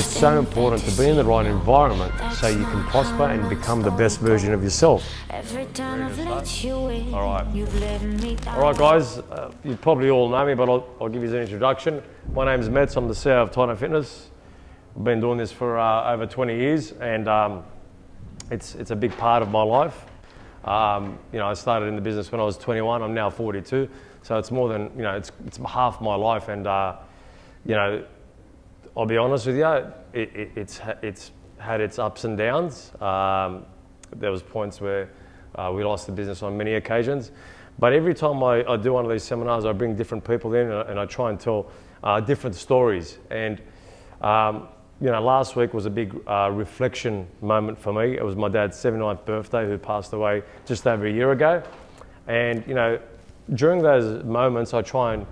It's so important to be in the right environment so you can prosper and become the best version of yourself. Alright guys, you probably all know me, but I'll give you an introduction. My name's Metz, I'm the CEO of Untitled Fitness. I've been doing this for over 20 years and it's a big part of my life. I started in the business when I was 21, I'm now 42, so it's more than, it's half my life, and I'll be honest with you, it's had its ups and downs. There was points where we lost the business on many occasions, but every time I do one of these seminars, I bring different people in and I try and tell different stories. And last week was a big reflection moment for me. It was my dad's 79th birthday, who passed away just over a year ago. And during those moments, I try and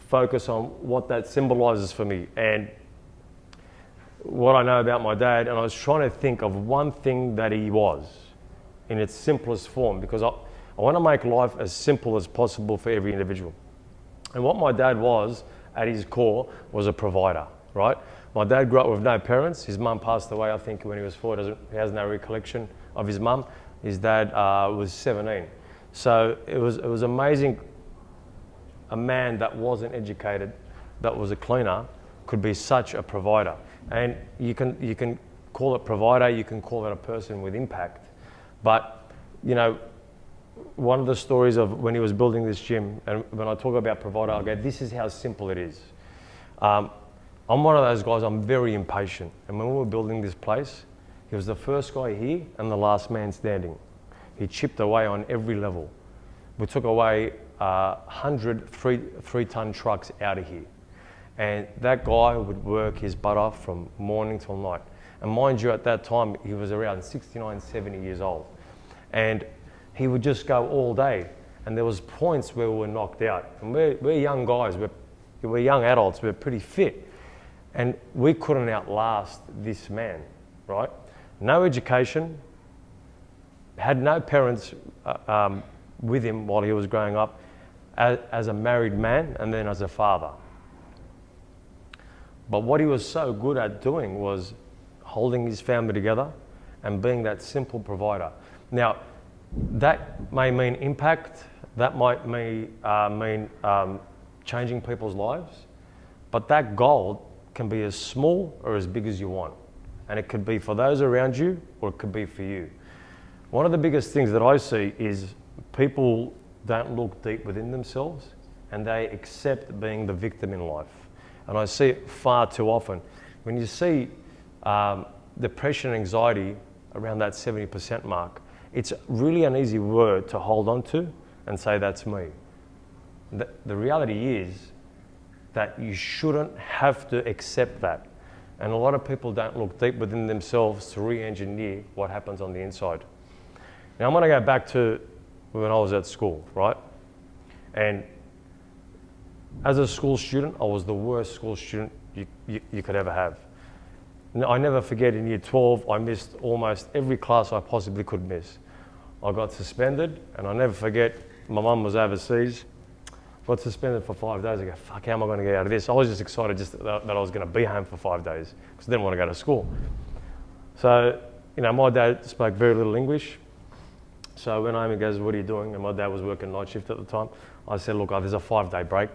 focus on what that symbolizes for me and what I know about my dad. And I was trying to think of one thing that he was in its simplest form, because I want to make life as simple as possible for every individual. And what my dad was at his core was a provider, right? My dad grew up with no parents. His mum passed away, I think, when he was 4. He has no recollection of his mum. His dad was 17. So it was amazing. A man that wasn't educated, that was a cleaner, could be such a provider. And you can call it provider, you can call it a person with impact. But one of the stories of when he was building this gym, and when I talk about provider, I go, this is how simple it is. I'm one of those guys, I'm very impatient. And when we were building this place, he was the first guy here and the last man standing. He chipped away on every level. We took away 100 three-ton trucks out of here. And that guy would work his butt off from morning till night. And mind you, at that time, he was around 69, 70 years old. And he would just go all day. And there was points where we were knocked out. And we're young guys, we're young adults, we're pretty fit. And we couldn't outlast this man, right? No education, had no parents with him while he was growing up, as a married man and then as a father. But what he was so good at doing was holding his family together and being that simple provider. Now, that may mean impact, that might mean changing people's lives, but that goal can be as small or as big as you want. And it could be for those around you, or it could be for you. One of the biggest things that I see is people don't look deep within themselves and they accept being the victim in life. And I see it far too often. When you see depression and anxiety around that 70% mark, it's really an easy word to hold on to and say, that's me. The reality is that you shouldn't have to accept that. And a lot of people don't look deep within themselves to re-engineer what happens on the inside. Now I'm gonna go back to when I was at school, right? And as a school student, I was the worst school student you could ever have. I never forget, in year 12, I missed almost every class I possibly could miss. I got suspended, and I never forget, my mum was overseas, got suspended for 5 days. I go, fuck, how am I gonna get out of this? I was just excited that I was gonna be home for 5 days, because I didn't want to go to school. So, my dad spoke very little English. So I went home and goes, what are you doing? And my dad was working night shift at the time. I said, look, there's a 5-day break.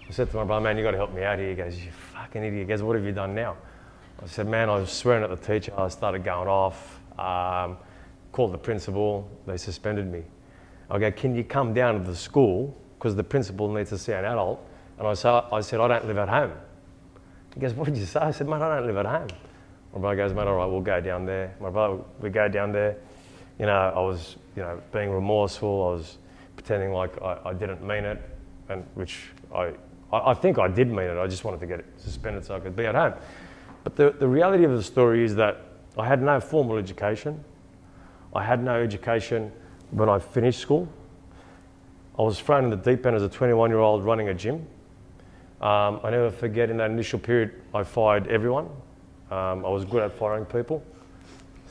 I said to my brother, man, you gotta help me out here. He goes, you fucking idiot. He goes, what have you done now? I said, man, I was swearing at the teacher. I started going off, called the principal. They suspended me. I go, can you come down to the school? Because the principal needs to see an adult. And I said, I don't live at home. He goes, what did you say? I said, mate, I don't live at home. My brother goes, mate, all right, we'll go down there. We go down there. I was, being remorseful. I was pretending like I didn't mean it, and which I think I did mean it. I just wanted to get it suspended so I could be at home. But the reality of the story is that I had no formal education. I had no education when I finished school. I was thrown in the deep end as a 21-year-old running a gym. I never forget, in that initial period, I fired everyone. I was good at firing people.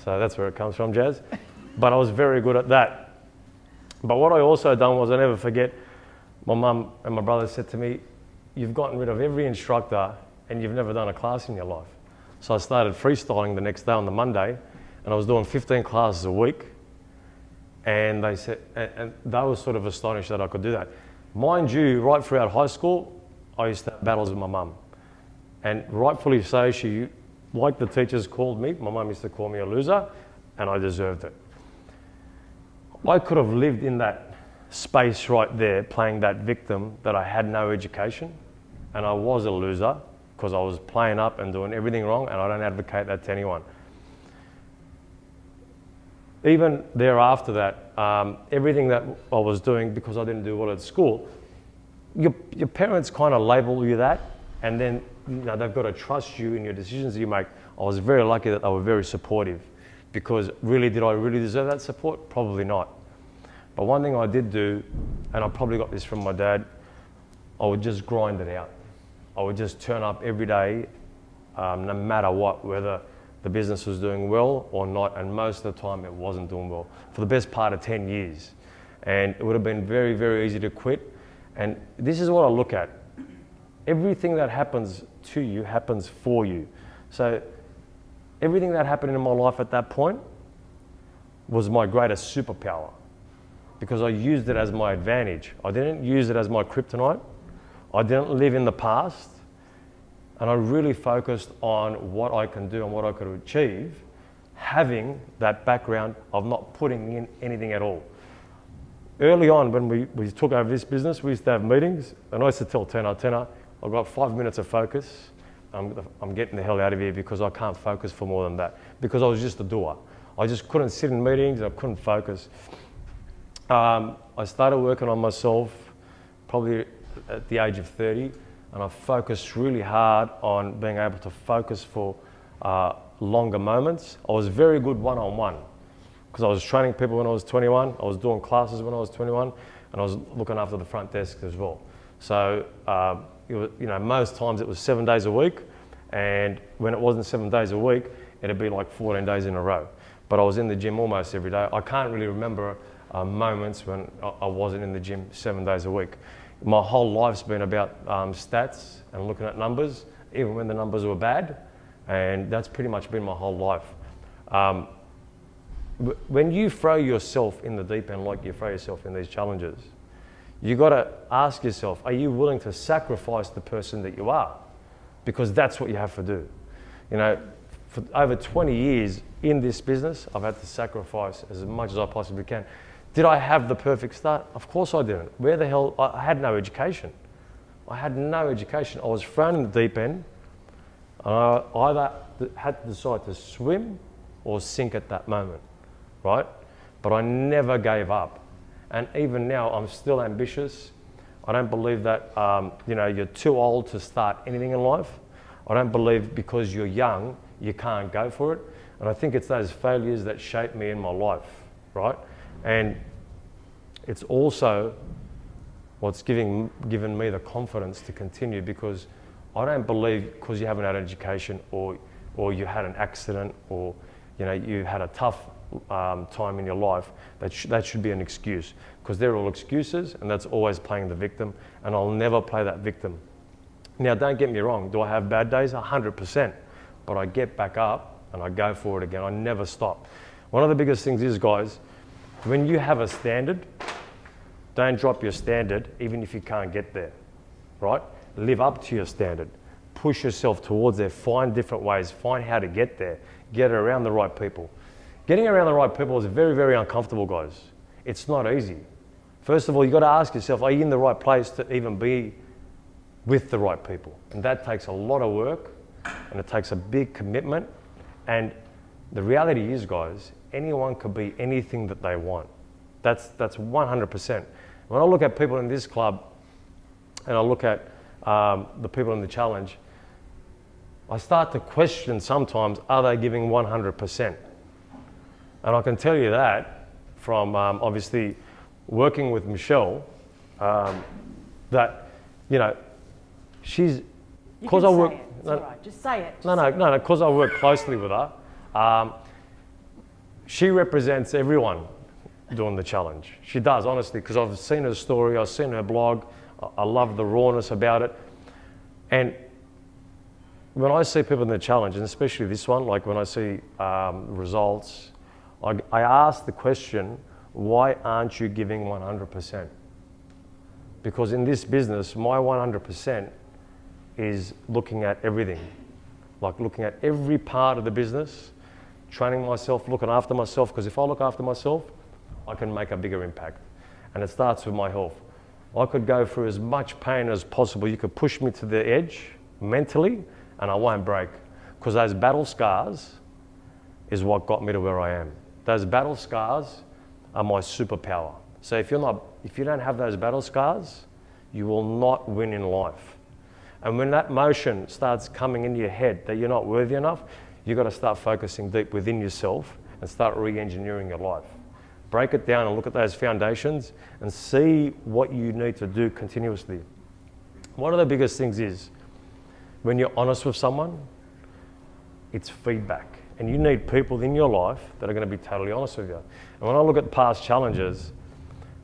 So that's where it comes from, Jazz. But I was very good at that. But what I also done was, I never forget, my mum and my brother said to me, you've gotten rid of every instructor and you've never done a class in your life. So I started freestyling the next day on the Monday, and I was doing 15 classes a week. And they said, and they were sort of astonished that I could do that. Mind you, right throughout high school, I used to have battles with my mum. And rightfully so, she, like the teachers called me, my mum used to call me a loser, and I deserved it. I could have lived in that space right there, playing that victim, that I had no education, and I was a loser, because I was playing up and doing everything wrong, and I don't advocate that to anyone. Even thereafter that, everything that I was doing, because I didn't do well at school, your parents kind of label you that, and then they've got to trust you in your decisions you make. I was very lucky that they were very supportive, because really, did I really deserve that support? Probably not. But one thing I did do, and I probably got this from my dad, I would just grind it out. I would just turn up every day, no matter what, whether the business was doing well or not, and most of the time it wasn't doing well for the best part of 10 years. And it would have been very, very easy to quit. And this is what I look at. Everything that happens to you happens for you. So everything that happened in my life at that point was my greatest superpower, because I used it as my advantage. I didn't use it as my kryptonite. I didn't live in the past. And I really focused on what I can do and what I could achieve, having that background of not putting in anything at all. Early on, when we took over this business, we used to have meetings, and I used to tell Tenor, I've got 5 minutes of focus. I'm getting the hell out of here, because I can't focus for more than that, because I was just a doer. I just couldn't sit in meetings, I couldn't focus. I started working on myself probably at the age of 30, and I focused really hard on being able to focus for longer moments. I was very good one-on-one, because I was training people when I was 21, I was doing classes when I was 21, and I was looking after the front desk as well. So, it was, most times it was 7 days a week, and when it wasn't 7 days a week, it'd be like 14 days in a row. But I was in the gym almost every day. I can't really remember moments when I wasn't in the gym 7 days a week. My whole life's been about stats and looking at numbers, even when the numbers were bad, and that's pretty much been my whole life. When you throw yourself in the deep end, like you throw yourself in these challenges, you got to ask yourself, are you willing to sacrifice the person that you are? Because that's what you have to do. For over 20 years in this business, I've had to sacrifice as much as I possibly can. Did I have the perfect start? Of course I didn't. Where the hell? I had no education. I had no education. I was thrown in the deep end. I either had to decide to swim or sink at that moment, right? But I never gave up. And even now, I'm still ambitious. I don't believe that you're too old to start anything in life. I don't believe because you're young, you can't go for it. And I think it's those failures that shape me in my life, right? And it's also what's given me the confidence to continue, because I don't believe because you haven't had an education or you had an accident or you had a tough time in your life, that should be an excuse, because they're all excuses, and that's always playing the victim, and I'll never play that victim. Now, don't get me wrong, do I have bad days? 100%, but I get back up and I go for it again. I never stop. One of the biggest things is, guys, when you have a standard, don't drop your standard even if you can't get there, right? Live up to your standard. Push yourself towards there. Find different ways. Find how to get there. Get around the right people. Getting around the right people is very, very uncomfortable, guys. It's not easy. First of all, you've got to ask yourself, are you in the right place to even be with the right people? And that takes a lot of work, and it takes a big commitment. And the reality is, guys, anyone can be anything that they want. That's 100%. When I look at people in this club, and I look at the people in the challenge, I start to question sometimes, are they giving 100%? And I can tell you that from obviously working with Michelle, that, she's, because I work. It's all right. Just say it. No, because I work closely with her, she represents everyone doing the challenge. She does, honestly, because I've seen her story, I've seen her blog, I love the rawness about it. And when I see people in the challenge, and especially this one, like when I see results, I ask the question, why aren't you giving 100%? Because in this business, my 100% is looking at everything, like looking at every part of the business, training myself, looking after myself, because if I look after myself, I can make a bigger impact. And it starts with my health. I could go through as much pain as possible. You could push me to the edge mentally, and I won't break, because those battle scars is what got me to where I am. Those battle scars are my superpower. So if you don't have those battle scars, you will not win in life. And when that motion starts coming into your head that you're not worthy enough, you've got to start focusing deep within yourself and start re-engineering your life. Break it down and look at those foundations and see what you need to do continuously. One of the biggest things is, when you're honest with someone, it's feedback. And you need people in your life that are going to be totally honest with you. And when I look at past challenges,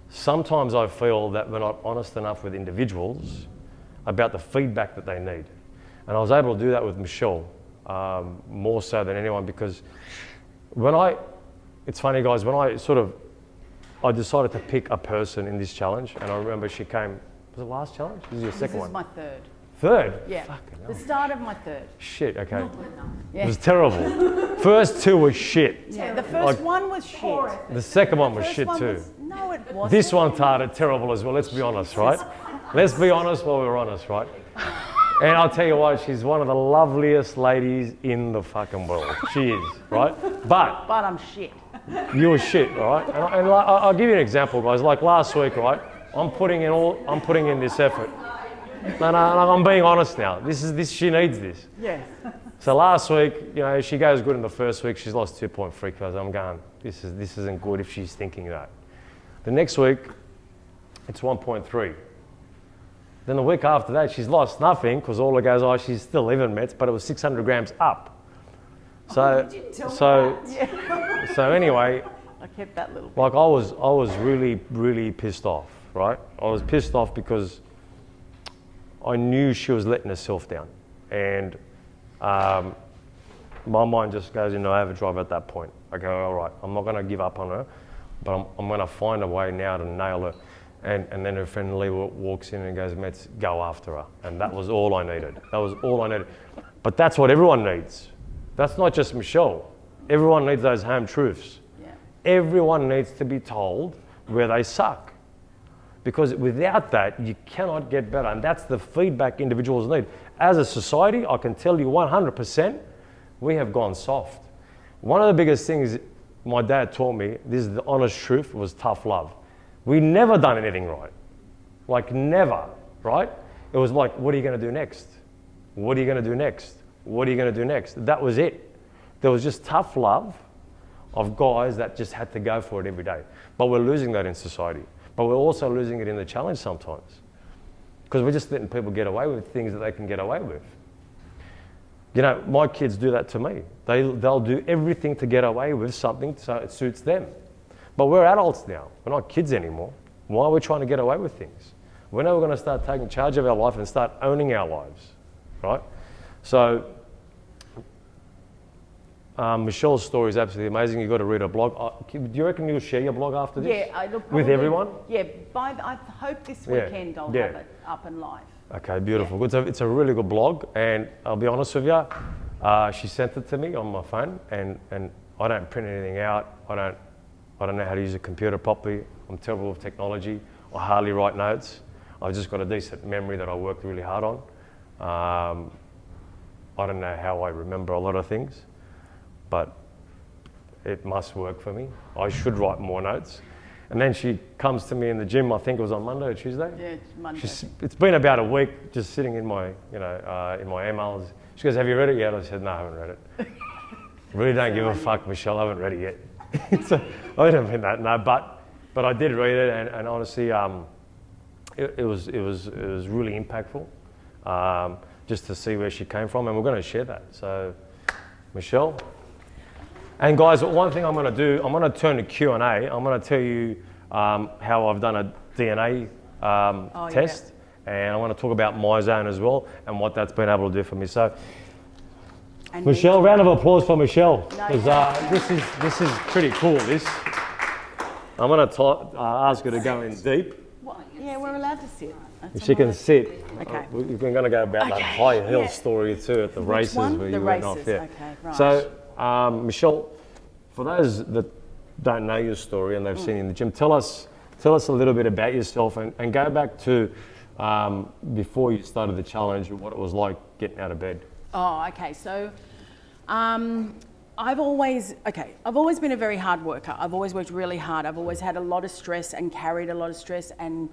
sometimes I feel that we're not honest enough with individuals about the feedback that they need. And I was able to do that with Michelle, more so than anyone, because it's funny guys, when I decided to pick a person in this challenge, and I remember she came, was it last challenge? This is your second one? This is my third. Third? Yeah, Fucking the hell. start of my third. Shit, okay. Yeah. It was terrible. First two were shit. Yeah, the first one was shit. The second one was First shit one too. was- no, it wasn't. This one started terrible as well, let's be honest, right? Let's be honest while we're honest, right? And I'll tell you what, she's one of the loveliest ladies in the fucking world. She is, right? But I'm shit. you were shit, all right? And I'll give you an example, guys. Like last week, right? I'm putting in this effort. No, I'm being honest now. She needs this. Yes. So last week, she goes good in the first week. She's lost 2.3 kilos. I'm going, this isn't good if she's thinking that. The next week, it's 1.3. Then the week after that, she's lost nothing, because all it goes, she's still even mets, but it was 600 grams up. So anyway, I kept that little bit. like I was really, really pissed off, right? I was pissed off because I knew she was letting herself down. And my mind just goes into overdrive at that point. I go, all right, I'm not going to give up on her, but I'm going to find a way now to nail her. And then her friend Lee walks in and goes, Mets, go after her. And that was all I needed. That was all I needed. But that's what everyone needs. That's not just Michelle. Everyone needs those home truths. Yeah. Everyone needs to be told where they suck. Because without that, you cannot get better. And that's the feedback individuals need. As a society, I can tell you 100%, we have gone soft. One of the biggest things my dad taught me, this is the honest truth, was tough love. We never done anything right. Like never, right? It was like, what are you going to do next? What are you going to do next? What are you going to do next? That was it. There was just tough love of guys that just had to go for it every day. But we're losing that in society. But we're also losing it in the challenge sometimes. Because we're just letting people get away with things that they can get away with. My kids do that to me. They'll do everything to get away with something so it suits them. But we're adults now. We're not kids anymore. Why are we trying to get away with things? When are we going to start taking charge of our life and start owning our lives, right? So Michelle's story is absolutely amazing. You've got to read her blog. Do you reckon you'll share your blog after this? Yeah, with everyone? Yeah, I hope this weekend I'll have it up and live. Okay, beautiful. Yeah. It's a really good blog, and I'll be honest with you, she sent it to me on my phone, and I don't print anything out. I don't know how to use a computer properly. I'm terrible with technology. I hardly write notes. I've just got a decent memory that I worked really hard on. I don't know how I remember a lot of things, but it must work for me. I should write more notes. And then she comes to me in the gym, I think it was on Monday or Tuesday. Yeah, it's Monday. It's been about a week just sitting in my, in my emails. She goes, have you read it yet? I said, no, I haven't read it. Really don't give a fuck, Michelle, I haven't read it yet. So, I don't mean that, no, but I did read it, and honestly, it was really impactful, just to see where she came from, and we're going to share that. So, Michelle. And guys, one thing I'm going to do, I'm going to turn to Q&A. I'm going to tell you how I've done a DNA test, and I want to talk about my zone as well and what that's been able to do for me. So And Michelle, round of applause for Michelle, No, because this is pretty cool. This, I'm going to ask her to go in deep. What? Yeah, we're allowed to sit. If she can sit. Okay. We're going to go about that high hill story too at the races one? where The you went off. races, Yeah. okay, right. So, Michelle, for those that don't know your story and they've seen you in the gym, tell us a little bit about yourself and go back to before you started the challenge and what it was like getting out of bed. Oh, okay. So, I've always been a very hard worker. I've always worked really hard. I've always had a lot of stress and carried a lot of stress and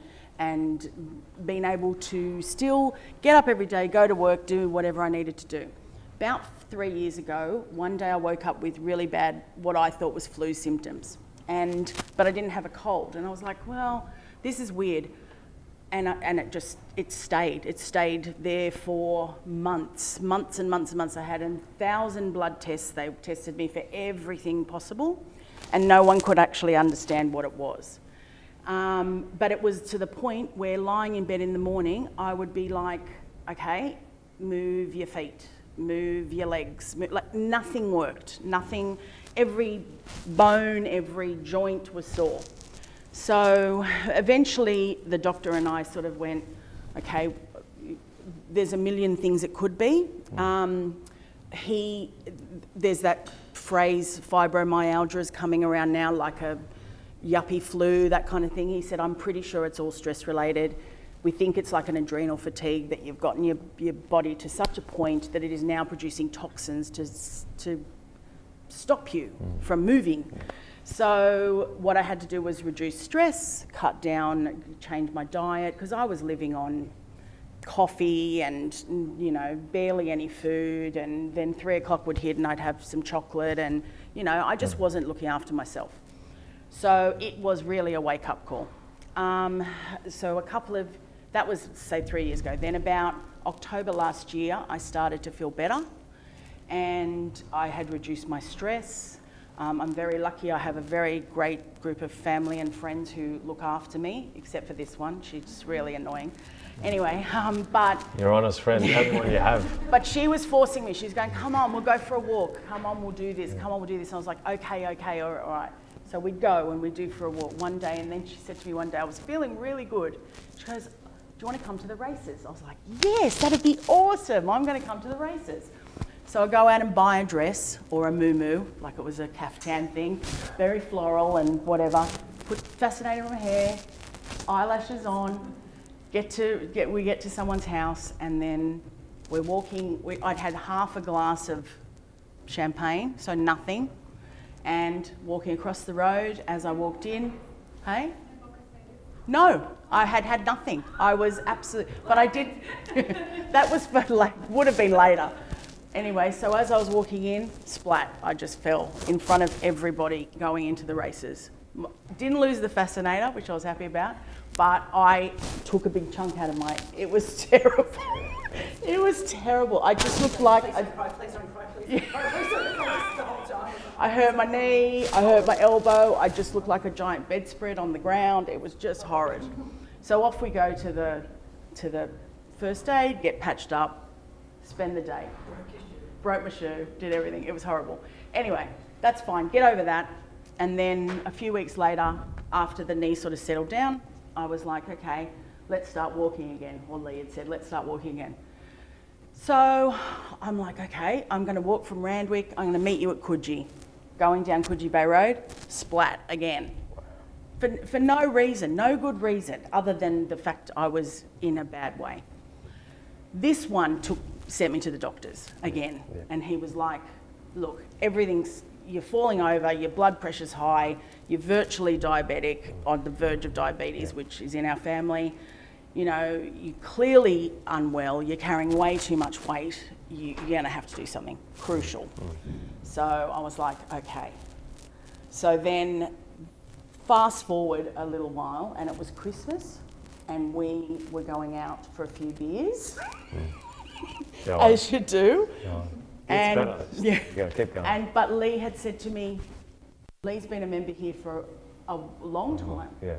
been able to still get up every day, go to work, do whatever I needed to do. About 3 years ago, one day I woke up with really bad, what I thought was flu symptoms, but I didn't have a cold, and I was like, well, this is weird. And it stayed there for months and months. I had 1,000 blood tests. They tested me for everything possible, and no one could actually understand what it was. But it was to the point where lying in bed in the morning, I would be like, okay, move your feet, move your legs, like nothing worked, nothing, every bone, every joint was sore. So eventually the doctor and I sort of went, okay, there's a million things it could be. There's that phrase, fibromyalgia is coming around now, like a yuppie flu, that kind of thing. He said, I'm pretty sure it's all stress related. We think it's like an adrenal fatigue, that you've gotten your body to such a point that it is now producing toxins to stop you from moving. So what I had to do was reduce stress, cut down, change my diet, because I was living on coffee and, barely any food, and then 3 o'clock would hit and I'd have some chocolate, and, I just wasn't looking after myself. So it was really a wake-up call. So that was, say, 3 years ago. Then about October last year, I started to feel better, and I had reduced my stress. I'm very lucky. I have a very great group of family and friends who look after me, except for this one. She's really annoying. Anyway, but... Your honest friend, the only one you have. But she was forcing me. She's going, come on, we'll go for a walk. Come on, we'll do this. Come on, we'll do this. And I was like, okay, all right. So we'd go and we'd do for a walk one day. And then she said to me one day, I was feeling really good. She goes, do you want to come to the races? I was like, yes, that'd be awesome. I'm going to come to the races. So I go out and buy a dress or a muumuu, like it was a caftan thing, very floral and whatever. Put fascinator on my hair, eyelashes on. We get to someone's house, and then we're walking. I'd had half a glass of champagne, so nothing, and walking across the road. As I walked in, hey. No, I had nothing. I was absolutely, but I did. That was would have been later. Anyway, so as I was walking in, splat, I just fell in front of everybody going into the races. Didn't lose the fascinator, which I was happy about, but I took a big chunk out of it was terrible. It was terrible. I just looked like... I hurt my knee, I hurt my elbow, I just looked like a giant bedspread on the ground. It was just horrid. So off we go to the first aid, get patched up, spend the day. Broke my shoe, did everything. It was horrible. Anyway, that's fine. Get over that. And then a few weeks later, after the knee sort of settled down, I was like, okay, let's start walking again. Or Lee had said, let's start walking again. So I'm like, okay, I'm going to walk from Randwick. I'm going to meet you at Coogee. Going down Coogee Bay Road, splat again. For no reason, no good reason, other than the fact I was in a bad way. This one sent me to the doctors again, and he was like, look, you're falling over, your blood pressure's high, you're virtually diabetic, on the verge of diabetes, which is in our family. You're clearly unwell, you're carrying way too much weight, you're gonna have to do something crucial. So I was like, okay. So then fast forward a little while, and it was Christmas, and we were going out for a few beers. As you do. And yeah, keep going. But Lee had said to me, Lee's been a member here for a long time. Yeah.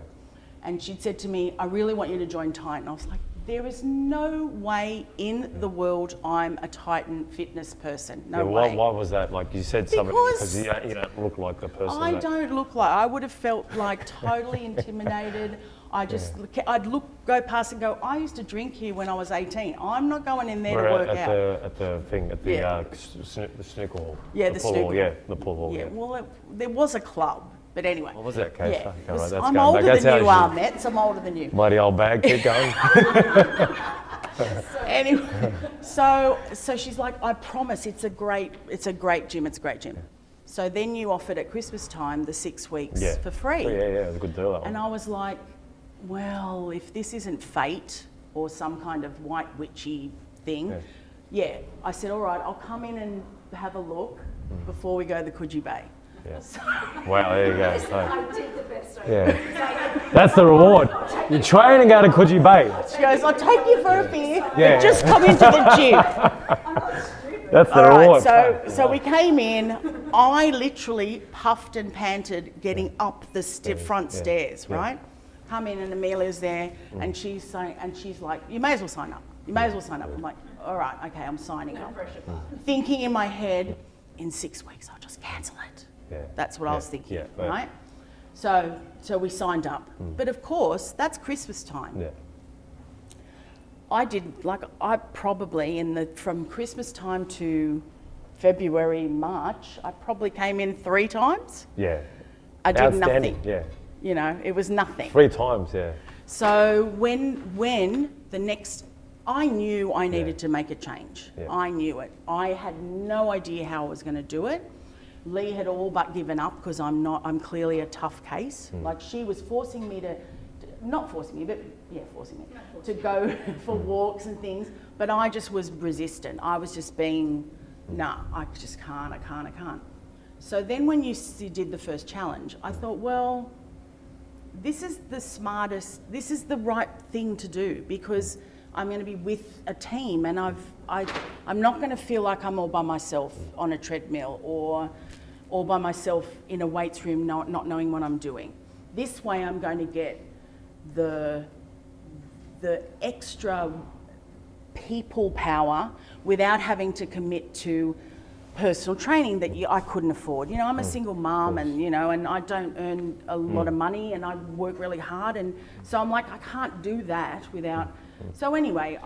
And she'd said to me, I really want you to join Titan. I was like, there is no way in the world I'm a Titan fitness person. No why, way. why was that? Like you said something because you don't look like the person. I don't look like. I would have felt like totally intimidated. I'd go past and go, I used to drink here when I was 18. I'm not going in there to work out. At the snooker hall. Yeah, the snooker hall. Yeah, the pool hall. Yeah, well, there was a club. But anyway. What was that, Kate? Yeah. Okay, right, I'm older than you are, Metz. I'm older than you. Bloody old bag, keep going. Anyway, so she's like, I promise it's a great gym. So then you offered at Christmas time the 6 weeks for free. Yeah, it was a good deal, that one. And I was like, well, if this isn't fate or some kind of white witchy thing, I said, all right, I'll come in and have a look before we go to the Coogee Bay. Yeah. So, wow, there you go. I did the best. That's the reward. You train and go to Coogee Bay. she goes, I'll take you for a beer. Yeah. Just come into the gym. I'm not stupid. That's the All reward. right, so we came in. I literally puffed and panted getting up the front stairs, right? Come in and Amelia's there, and she's like, you may as well sign up. You may as well sign up. I'm like, all right, okay, I'm signing up. Thinking in my head, in 6 weeks, I'll just cancel it. Yeah. That's what I was thinking, right. right? So we signed up. But of course, that's Christmas time. Yeah. I probably from Christmas time to February, March, I probably came in 3 times. Yeah. I did nothing. Yeah. You know, it was nothing. 3 times, yeah. So when the next, I knew I needed to make a change. Yeah. I knew it. I had no idea how I was going to do it. Lee had all but given up because I'm clearly a tough case. Like she was forcing me forcing me to go for walks and things. But I just was resistant. I was just being, I just can't, I can't. So then when you did the first challenge, I thought, well, this is the right thing to do because I'm going to be with a team and I'm not going to feel like I'm all by myself on a treadmill or all by myself in a weights room not knowing what I'm doing. This way I'm going to get the extra people power without having to commit to personal training that I couldn't afford. You know, I'm a single mum and, you know, and I don't earn a lot of money and I work really hard. And so I'm like, I can't do that without. So anyway,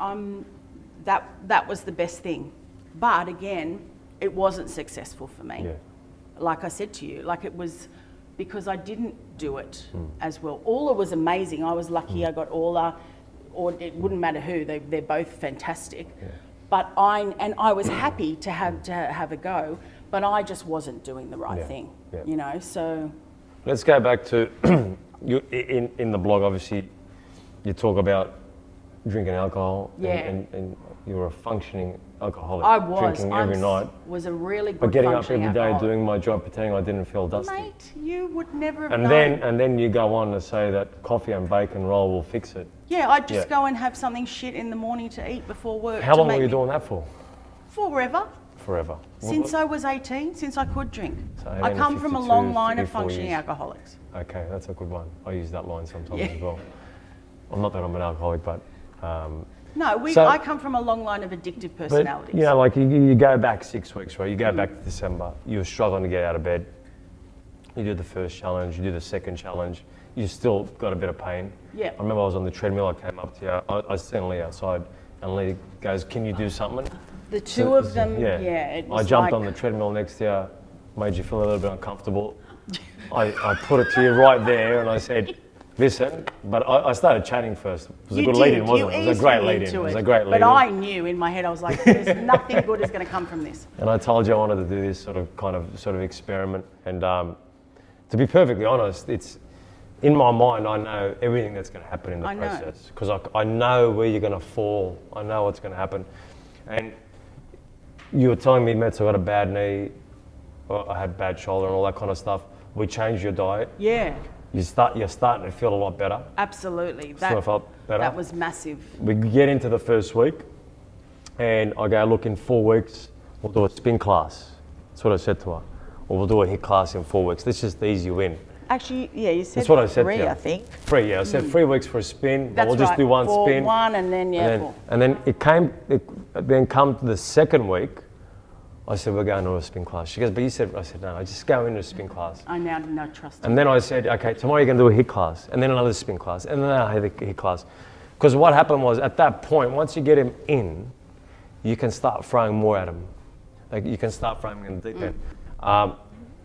that was the best thing. But again, it wasn't successful for me. Yeah. Like I said to you, like it was because I didn't do it as well. Orla was amazing. I was lucky I got Orla, or it wouldn't matter who, they're both fantastic. Yeah. But I was happy to have a go, but I just wasn't doing the right thing, you know, so. Let's go back to, you in the blog, obviously, you talk about drinking alcohol and you were a functioning alcoholic. I was. Drinking every night. Was a really good But getting up functioning every day, alcoholic. doing my job, pretending I didn't feel dusty. Mate, you would never have known. And then you go on to say that coffee and bacon roll will fix it. Yeah, I'd just go and have something shit in the morning to eat before work. How long were you doing that for? Forever. Forever. Since I was 18, since I could drink. So I come from a 52, long line of 54 functioning years. alcoholics. Okay, that's a good one. I use that line sometimes as well. Well, not that I'm an alcoholic, but... No, So- I come from a long line of addictive personalities. But, you know, like you go back 6 weeks, right? You go back to December, you're struggling to get out of bed. You do the first challenge, you do the second challenge, you still got a bit of pain. Yeah. I remember I was on the treadmill, I came up to you, I was sitting Lee outside, and Lee goes, can you do something? The two of them, it was I jumped like, on the treadmill next to you, made you feel a little bit uncomfortable. I put it to you right there, and I said, listen, but I started chatting first. It was a good lead-in, wasn't it? It was a great lead-in. It was a great lead-in. But I knew in my head, I was like, there's nothing good is going to come from this. And I told you I wanted to do this sort of experiment. And to be perfectly honest, it's in my mind, I know everything that's going to happen in the process. Because I know where you're going to fall. I know what's going to happen. And you were telling me, Metz, I got a bad knee, or I had bad shoulder and all that kind of stuff. We changed your diet. Yeah. You're starting to feel a lot better. Absolutely. Still felt better. That was massive. We get into the first week, and I go, look, in 4 weeks, we'll do a spin class. That's what I said to her. Or we'll do a HIIT class in 4 weeks. Let's just ease you in. Actually, yeah, you said That's what I said to 3, you. I think. 3, yeah. I said 3 weeks for a spin, but That's we'll just right. do one For spin. one, and then, yeah, four. And then it then come to the second week, I said, we're going to a spin class. She goes, but you said, I said, no, I just go into a spin class. I now no trust. And then I said, okay, tomorrow you're going to do a hit class, and then another spin class, and then another hit class. Because what happened was, at that point, once you get him in, you can start throwing more at him. Like, you can start throwing in the deep end.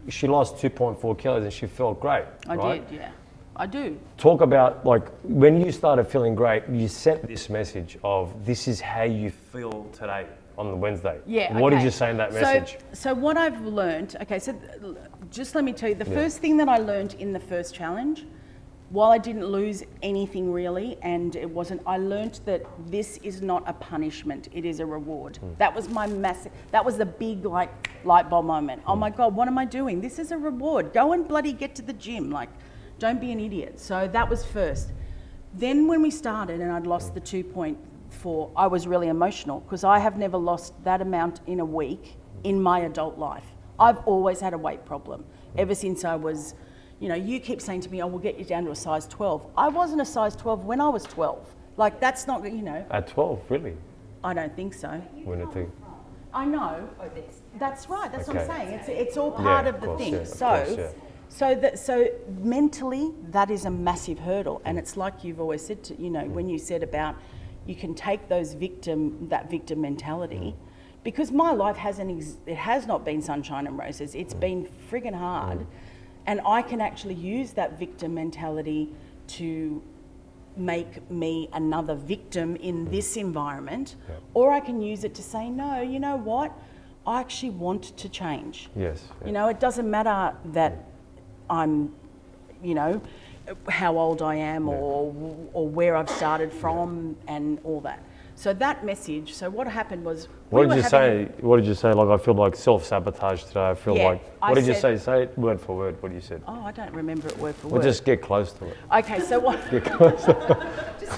She lost 2.4 kilos and she felt great. I right? did, yeah. I do. Talk about, like, when you started feeling great, you sent this message of, this is how you feel today on the Wednesday. Yeah. What okay. did you say in that message? So what I've learned, okay, so just let me tell you, the first thing that I learned in the first challenge, while I didn't lose anything really, and it wasn't, I learned that this is not a punishment, it is a reward. That was my massive, that was the big, like, light bulb moment. Oh my God, what am I doing? This is a reward. Go and bloody get to the gym. Like, don't be an idiot. So that was first. Then when we started and I'd lost the 2.4, I was really emotional because I have never lost that amount in a week in my adult life. I've always had a weight problem ever since I was, you know, you keep saying to me, oh, we'll get you down to a size 12. I wasn't a size 12 when I was 12. Like, that's not, you know. At 12, really? I don't think so. When I think. I know. That's right. That's what I'm Okay. saying. It's all part Yeah, of the course, thing. yeah, of So, course, yeah. so mentally, that is a massive hurdle. And it's like you've always said to, you know, when you said about you can take that victim mentality, because my life it has not been sunshine and roses. It's been friggin' hard. And I can actually use that victim mentality to make me another victim in this environment, or I can use it to say, no, you know what? I actually want to change. Yes. Yeah. You know, it doesn't matter that I'm, you know, how old I am or where I've started from and all that. So that message, so what happened was... What did you say? What did you say? Like, I feel like self-sabotage today. I feel like... What did you say? Say it word for word. What you said. Oh, I don't remember it word for Well, word. just get close to it. Okay, so what... Get close to it.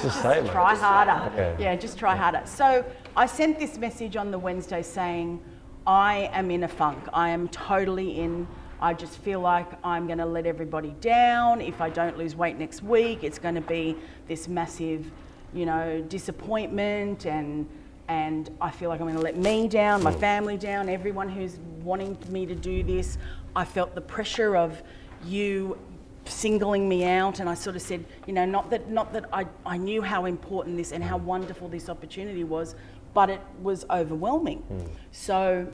Just say it, mate. Try harder. Okay. Yeah, just try harder. So I sent this message on the Wednesday saying, I am in a funk. I am totally in. I just feel like I'm going to let everybody down. If I don't lose weight next week, it's going to be this massive, you know, disappointment, and I feel like I'm going to let me down, my family down, everyone who's wanting me to do this. I felt the pressure of you singling me out, and I sort of said, you know, not that I knew how important this and how wonderful this opportunity was, but it was overwhelming. So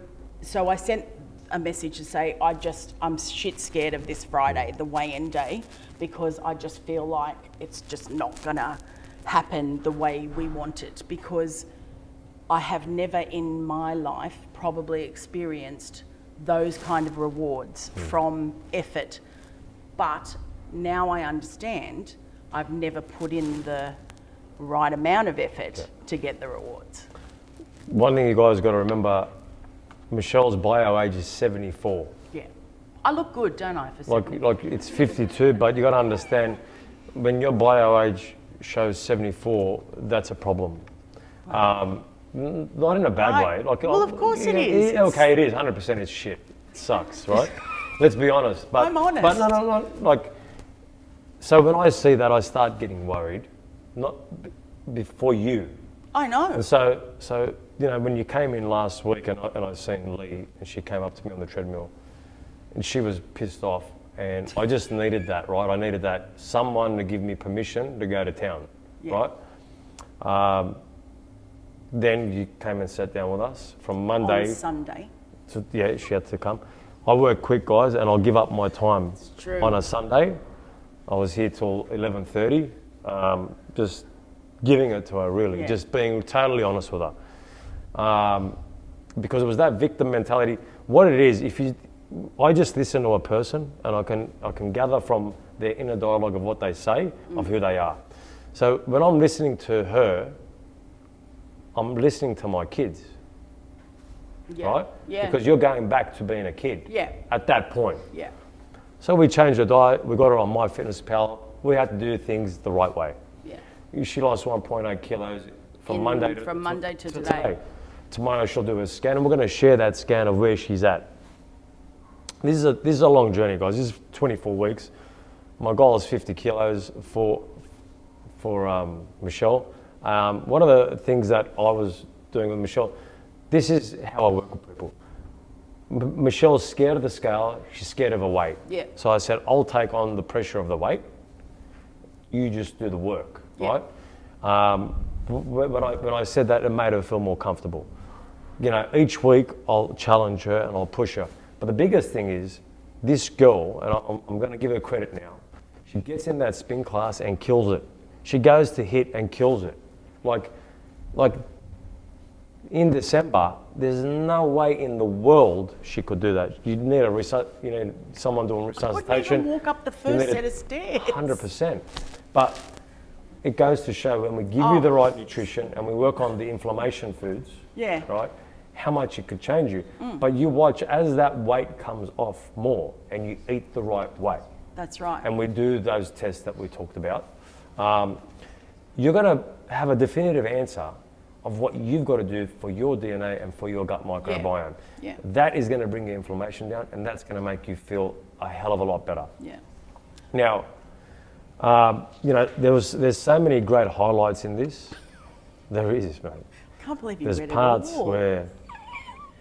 I sent a message to say, I'm shit scared of this Friday, the weigh-in day, because I just feel like it's just not gonna happen the way we want it, because I have never in my life probably experienced those kind of rewards from effort. But now I understand I've never put in the right amount of effort to get the rewards. One thing you guys got to remember, Michelle's bio age is 74. Yeah. I look good, don't I, for 70? Like it's 52, but you got to understand, when your bio age shows 74, that's a problem. Not in a bad way. Like, well, of course it is. Okay, it is. 100% it's shit. It sucks, right? Let's be honest. But, I'm honest. But no. Like, so when I see that, I start getting worried. Not before you. I know. And so you know, when you came in last week and I seen Lee, and she came up to me on the treadmill, and she was pissed off, and I just needed that, right? I needed that someone to give me permission to go to town, right? Then you came and sat down with us from Monday. On Sunday. Yeah, she had to come. I work quick, guys, and I'll give up my time true. On a Sunday. I was here till 11:30, just giving it to her, really, just being totally honest with her. Because it was that victim mentality. What it is, I just listen to a person, and I can gather from their inner dialogue of what they say, of who they are. So when I'm listening to her, I'm listening to my kids, right? Yeah. Because you're going back to being a kid at that point. Yeah. So we changed her diet. We got her on MyFitnessPal. We had to do things the right way. Yeah. She lost 1.8 kilos from Monday to today. Tomorrow she'll do a scan, and we're going to share that scan of where she's at. this is a long journey, guys. This is 24 weeks. My goal is 50 kilos for Michelle. One of the things that I was doing with Michelle, this is how I work with people. Michelle's scared of the scale. She's scared of her weight. Yeah. So I said, I'll take on the pressure of the weight. You just do the work, Yeah. right? When I said that, it made her feel more comfortable. You know, each week I'll challenge her and I'll push her. But the biggest thing is, this girl, and I'm going to give her credit now, she gets in that spin class and kills it. She goes to hit and kills it. Like in December, there's no way in the world she could do that. You need someone doing resuscitation. Couldn't even walk up the first set of stairs. 100%. But it goes to show when we give you the right nutrition and we work on the inflammation foods, Yeah. right, how much it could change you. But you watch as that weight comes off more and you eat the right way. That's right. And we do those tests that we talked about. You're going to have a definitive answer of what you've got to do for your DNA and for your gut microbiome. Yeah. That is going to bring your inflammation down, and that's going to make you feel a hell of a lot better. Yeah. Now, there's so many great highlights in this. There is, mate. I can't believe you There's read parts it all. where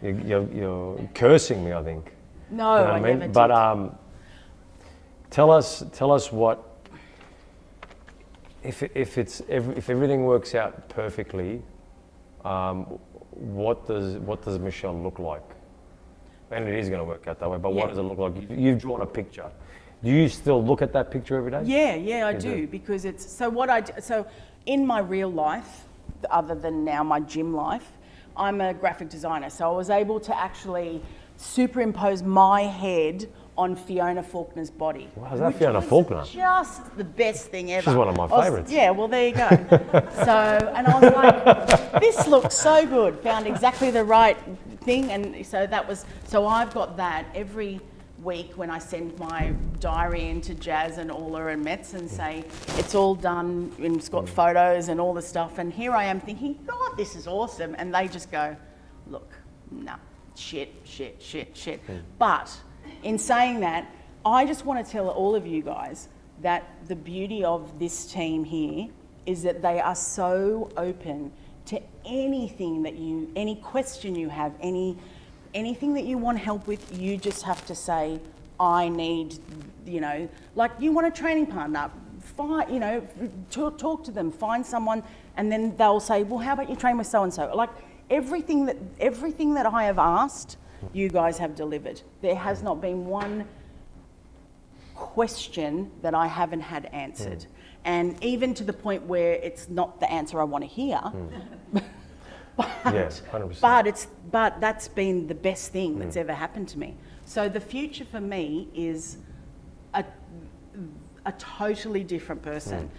you're cursing me, I think. No, You know what I mean? never did. But tell us what if everything works out perfectly, what does Michelle look like? And it is going to work out that way. But what does it look like? You've drawn a picture. Do you still look at that picture every day? Yeah, I do, because it's so in my real life, other than now my gym life, I'm a graphic designer, so I was able to actually superimpose my head on Fiona Faulkner's body. Wow, is that which Fiona was Faulkner? Just the best thing ever. She's one of my favourites. Yeah, well there you go. And I was like, this looks so good. Found exactly the right thing, and so I've got that every week when I send my diary into Jazz and Orla and Metz and say it's all done and it's got photos and all the stuff, and here I am thinking, God, this is awesome, and they just go, look, no, shit. But in saying that, I just want to tell all of you guys that the beauty of this team here is that they are so open to anything any question you have, anything that you want help with. You just have to say, I need, like you want a training partner, talk to them, find someone, and then they'll say, well, how about you train with so-and-so? Like everything that I have asked, you guys have delivered. There has not been one question that I haven't had answered. And even to the point where it's not the answer I want to hear. Yeah, 100%. But that's been the best thing that's ever happened to me. So the future for me is a totally different person,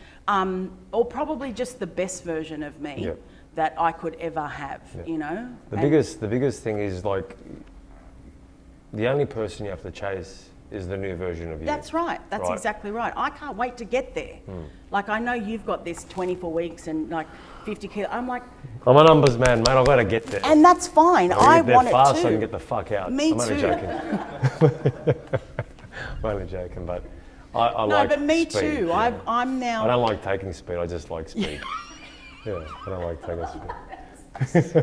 or probably just the best version of me that I could ever have. The biggest thing is like the only person you have to chase is the new version of you. That's right. That's exactly right. I can't wait to get there. Like I know you've got this 24 weeks and like 50 kilos. I'm like, I'm a numbers man, mate. I've got to get there. and that's fine. I want it too. Fast so I can get the fuck out. Me I'm only too. joking. I'm only joking, but I like but me speed. too. Yeah. I'm now. I don't like taking speed. I just like speed. Yeah, I don't like taking speed.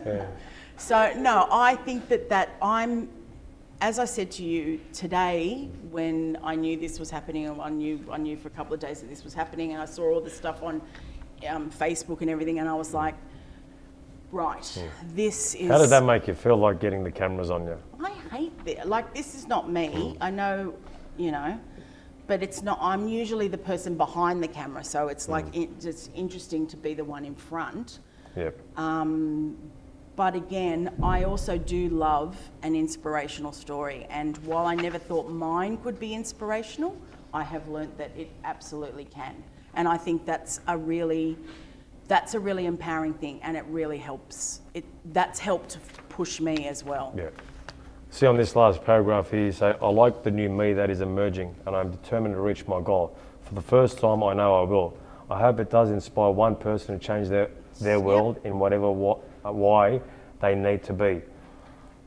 Yeah. So no, I think that I'm, as I said to you today, when I knew this was happening, and I knew for a couple of days that this was happening, and I saw all the stuff on Facebook and everything, and I was like, right, this is. How did that make you feel, like getting the cameras on you? I hate that. Like, this is not me. I know, but it's not. I'm usually the person behind the camera, so it's like it's interesting to be the one in front. Yep. But again, I also do love an inspirational story. And while I never thought mine could be inspirational, I have learnt that it absolutely can. And I think that's a really empowering thing, and it really helps. That's helped push me as well. Yeah. See on this last paragraph here, you say, I like the new me that is emerging, and I'm determined to reach my goal. For the first time, I know I will. I hope it does inspire one person to change their world in whatever why they need to be.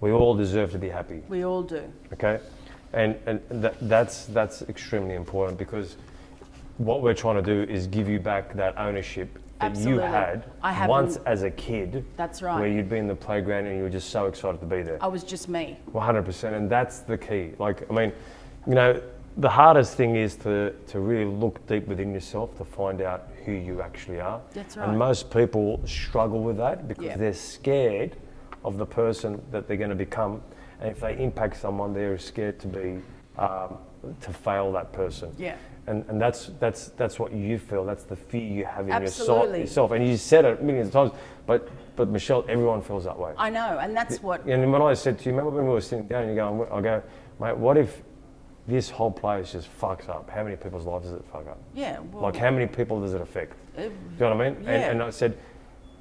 We all deserve to be happy. We all do. Okay, and that's extremely important, because what we're trying to do is give you back that ownership that Absolutely. you had I haven't- once as a kid. That's right. Where you'd be in the playground and you were just so excited to be there. I was just me. 100%, and that's the key. Like, I mean, you know, the hardest thing is to really look deep within yourself to find out who you actually are. That's right. And most people struggle with that because Yeah. they're scared of the person that they're going to become, and if they impact someone, they're scared to be to fail that person. Yeah. And that's what you feel. That's the fear you have in Absolutely. yourself. And you said it millions of times, but Michelle, everyone feels that way. I know, and that's what. And when I said to you, remember when we were sitting down and I go, mate, what if this whole place just fucks up? How many people's lives does it fuck up? Yeah. Well, Like, how many people does it affect? Do you know what I mean? Yeah. And I said,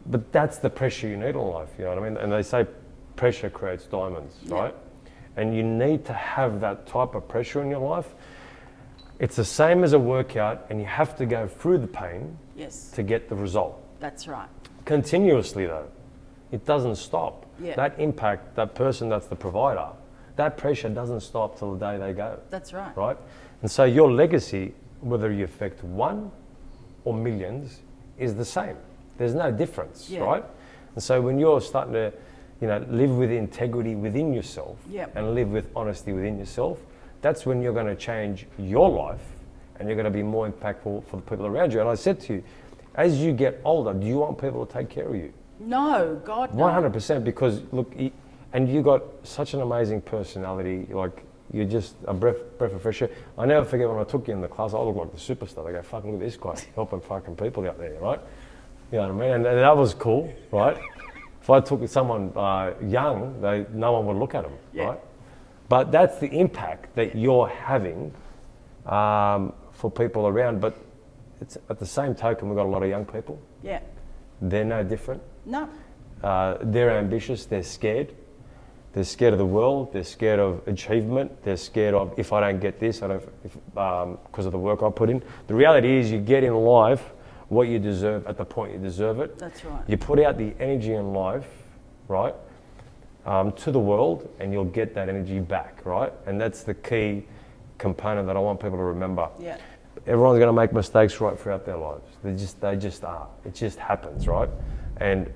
but that's the pressure you need in life, you know what I mean? And they say pressure creates diamonds, right? And you need to have that type of pressure in your life. It's the same as a workout, and you have to go through the pain Yes. to get the result. That's right. Continuously though, it doesn't stop. Yeah. That impact, that person that's the provider, that pressure doesn't stop till the day they go. That's right. Right? And so your legacy, whether you affect one or millions, is the same. There's no difference, Yeah. right? And so when you're starting to, live with integrity within yourself Yep. and live with honesty within yourself, that's when you're going to change your life and you're going to be more impactful for the people around you. And I said to you, as you get older, do you want people to take care of you? No, God, no. 100%, because look, and you got such an amazing personality, like you're just a breath of fresh air. I never forget when I took you in the class, I looked like the superstar. They go, fucking look at this guy, helping fucking people out there, right? You know what I mean? And that was cool, right? If I took someone young, no one would look at them, right? But that's the impact that you're having for people around. But it's at the same token, we've got a lot of young people. Yeah. They're no different. No. They're ambitious, they're scared. They're scared of the world, they're scared of achievement, they're scared of, if I don't get this, because of the work I put in. The reality is you get in life what you deserve at the point you deserve it. That's right. You put out the energy in life, right, to the world, and you'll get that energy back, right? And that's the key component that I want people to remember. Yeah. Everyone's going to make mistakes right throughout their lives. They just are. It just happens, right? And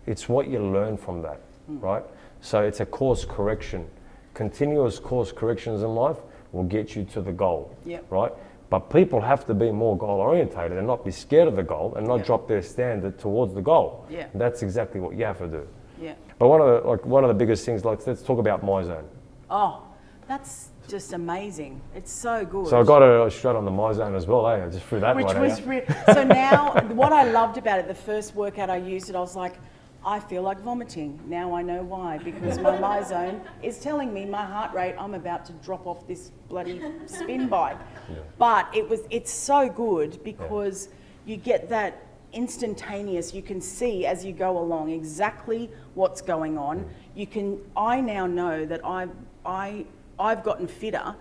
it's what you learn from that, right? So it's a course correction. Continuous course corrections in life will get you to the goal, right? But people have to be more goal orientated and not be scared of the goal and not drop their standard towards the goal. Yeah. That's exactly what you have to do. Yeah. But one of the biggest things, let's talk about My Zone. Oh, that's just amazing. It's so good. So I got it straight on the My Zone as well, I just threw that Which right was out. so now what I loved about it, the first workout I used it, I was like, I feel like vomiting. Now I know why, because my zone is telling me my heart rate, I'm about to drop off this bloody spin bike. But it's so good because you get that instantaneous, you can see as you go along exactly what's going on. I now know that I've gotten fitter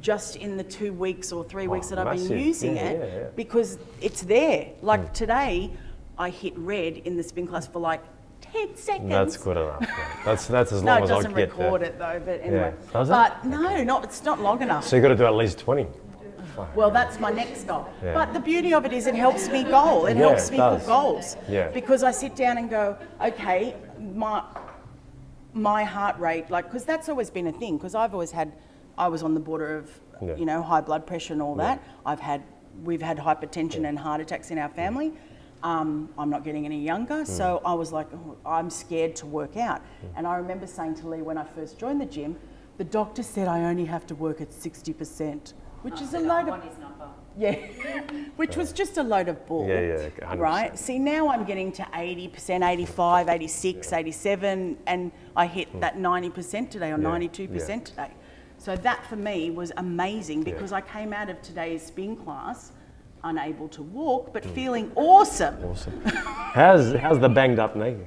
just in the 2 weeks or 3 weeks that I've massive. been using it because it's there. Like today, I hit red in the spin class for like 10 seconds. That's good enough. Mate. That's as No, long it as I doesn't get record there. it though, but anyway. Yeah. Does it? But no, it's not long enough. So you got to do at least 20. Well, that's my next goal. Yeah. But the beauty of it is it helps me goal. It helps it me does. put goals. Yeah. Because I sit down and go, okay, my heart rate, like, because that's always been a thing. Because I was on the border of, high blood pressure and all that. We've had hypertension and heart attacks in our family. I'm not getting any younger, so I was like, I'm scared to work out. And I remember saying to Lee when I first joined the gym, the doctor said I only have to work at 60%, which is a load of... which was just a load of bull, 100%. right? See, now I'm getting to 80%, 85, 86, 87, and I hit that 90% today or 92% today. So that for me was amazing because I came out of today's spin class unable to walk, but feeling awesome. Awesome. How's the banged up knee?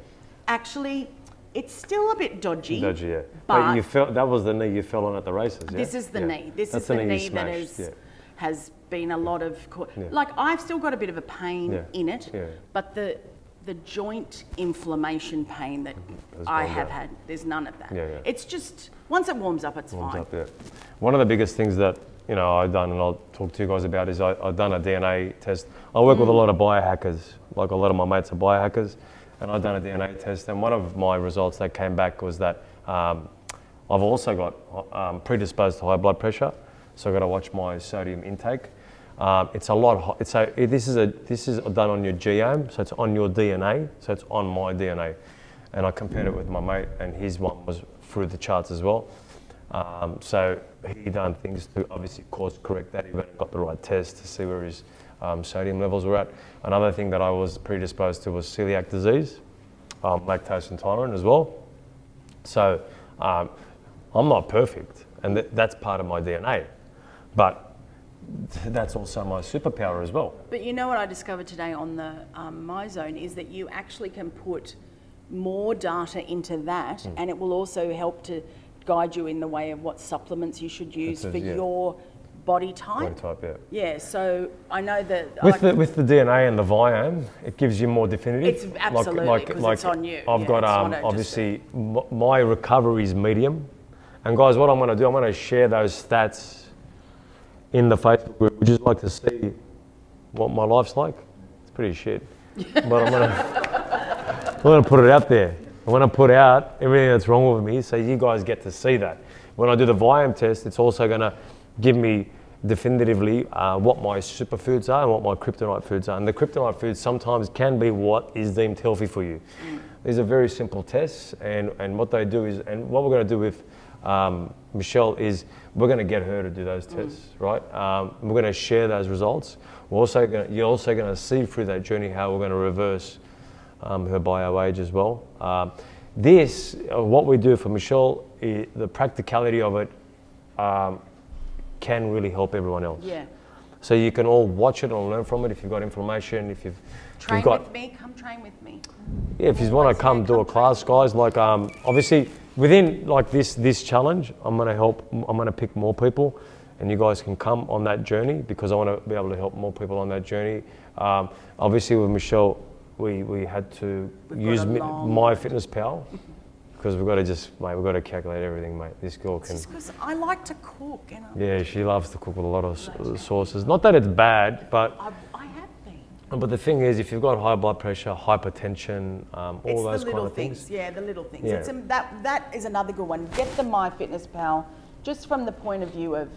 Actually, it's still a bit dodgy. Dodgy, yeah. But you felt that was the knee you fell on at the races, yeah? this is the knee. This That's is the you knee that smashed, has been a lot of... Like, I've still got a bit of a pain in it, but the the joint inflammation pain that That's I gone have down. had. There's none of that. Yeah. It's just, once it warms up, it's Warms fine. up, yeah. One of the biggest things that I've done, and I'll talk to you guys about, is I've done a DNA test. I work with a lot of biohackers, like a lot of my mates are biohackers, and I've done a DNA test, and one of my results that came back was that I've also got predisposed to high blood pressure, so I've got to watch my sodium intake. It's a lot. This is done on your genome, so it's on your DNA, so it's on my DNA, and I compared it with my mate, and his one was through the charts as well. So he done things to obviously course correct that. He went and got the right test to see where his sodium levels were at. Another thing that I was predisposed to was celiac disease, lactose intolerant as well. So I'm not perfect, and that's part of my DNA, but that's also my superpower as well. But you know what I discovered today on the MyZone is that you actually can put more data into that, and it will also help to guide you in the way of what supplements you should use for your body type. Body type, yeah. Yeah, so I know that With the DNA and the Viome, it gives you more definitive. It's absolutely, because it's on you. I've got it's not obviously my recovery is medium, and guys, what I'm going to do, I'm going to share those stats in the Facebook group. Would you like to see what my life's like? It's pretty shit, but I'm going to put it out there. I want to put out everything that's wrong with me, so you guys get to see that. When I do the Viome test, it's also going to give me definitively what my superfoods are and what my kryptonite foods are. And the kryptonite foods sometimes can be what is deemed healthy for you. These are very simple tests, and what they do is, and what we're going to do with Michelle is, we're going to get her to do those tests, right? We're going to share those results. You're also going to see through that journey how we're going to reverse her bio age as well. What we do for Michelle, the practicality of it can really help everyone else. Yeah. So you can all watch it and learn from it. If you've got inflammation, if you've got, with me, come train with me. yeah, if you want to come do a class, guys, like obviously within like this challenge, I'm going to pick more people, and you guys can come on that journey, because I want to be able to help more people on that journey. Obviously with Michelle, we had to use MyFitnessPal, because we've got to calculate everything, mate. This girl can. Just because I like to cook, Yeah, she loves to cook with a lot of sauces. Not that it's bad, but I have been. But the thing is, if you've got high blood pressure, hypertension, all those kind of things. Yeah, the little things. Yeah. That is another good one. Get the MyFitnessPal, just from the point of view of,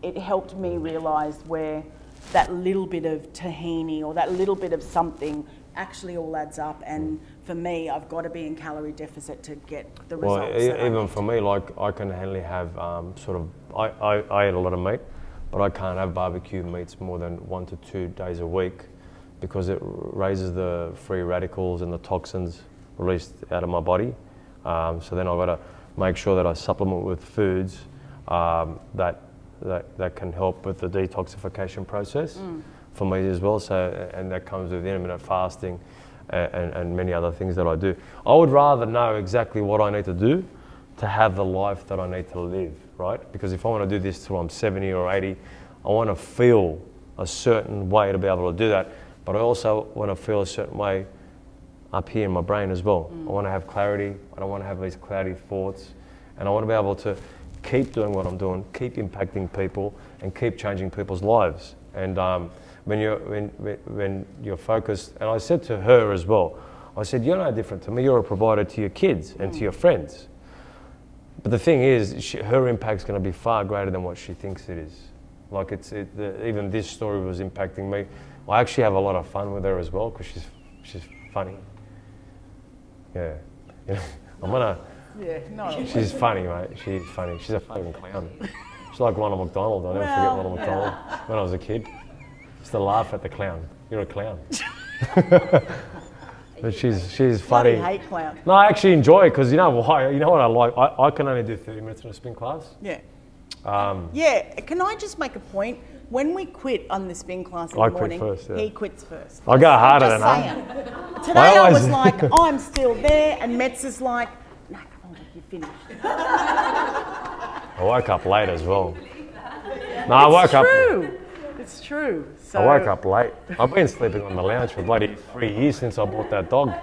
it helped me realise where that little bit of tahini or that little bit of something actually all adds up. And for me, I've got to be in calorie deficit to get the results. Well, even for me, like I can only have I eat a lot of meat, but I can't have barbecue meats more than 1 to 2 days a week, because it raises the free radicals and the toxins released out of my body. So then I've got to make sure that I supplement with foods that can help with the detoxification process for me as well. So, and that comes with intermittent fasting and many other things that I do. I would rather know exactly what I need to do to have the life that I need to live, right? Because if I want to do this till I'm 70 or 80, I want to feel a certain way to be able to do that. But I also want to feel a certain way up here in my brain as well. I want to have clarity. I don't want to have these cloudy thoughts. And I want to be able to keep doing what I'm doing, keep impacting people, and keep changing people's lives. And when you're focused, and I said to her as well, I said, you're no different to me. You're a provider to your kids and to your friends. But the thing is, her impact's going to be far greater than what she thinks it is. Like even this story was impacting me. I actually have a lot of fun with her as well, because she's funny. Yeah, I'm gonna. Yeah, no. She's funny, mate. She's funny. She's a fucking clown. She's like Ronald McDonald. I'll never forget Ronald McDonald when I was a kid. Used to laugh at the clown. You're a clown. But she's funny. I hate clown. No, I actually enjoy it, because you know why? You know what I like? I can only do 30 minutes in a spin class. Yeah. Can I just make a point? When we quit on the spin class in the morning, first, yeah. he quits first. I go harder than her. Today I was like, I'm still there, and Metz is like, no, come on, you finished. I woke up late as well. No, I woke up. It's true. So I woke up late. I've been sleeping on the lounge for bloody 3 years since I bought that dog.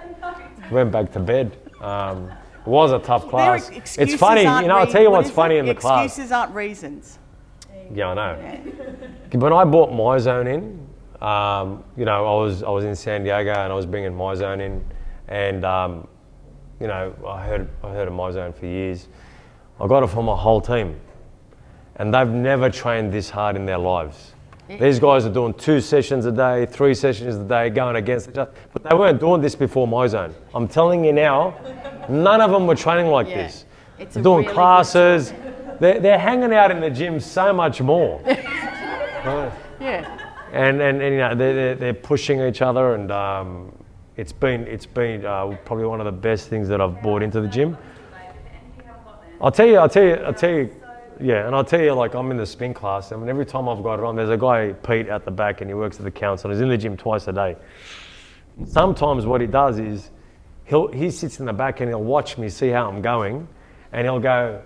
Went back to bed. It was a tough class. It's funny, I'll tell you what's funny in the class. Excuses aren't reasons. Yeah, I know. When I bought my zone in, I was in San Diego and I was bringing my zone in, and I heard of my zone for years. I got it for my whole team, and they've never trained this hard in their lives. These guys are doing 2 sessions a day, 3 sessions a day, going against each other, but they weren't doing this before my zone. I'm telling you now, none of them were training like this. They're doing really classes. They're hanging out in the gym so much more. Yeah. And they're pushing each other, and it's been probably one of the best things that I've brought into the gym. I'll tell you. Yeah, and I'll tell you, like, I'm in the spin class, and every time I've got it on, there's a guy, Pete, at the back, and he works at the council, and he's in the gym twice a day. Sometimes what he does is he sits in the back and he'll watch me, see how I'm going, and he'll go,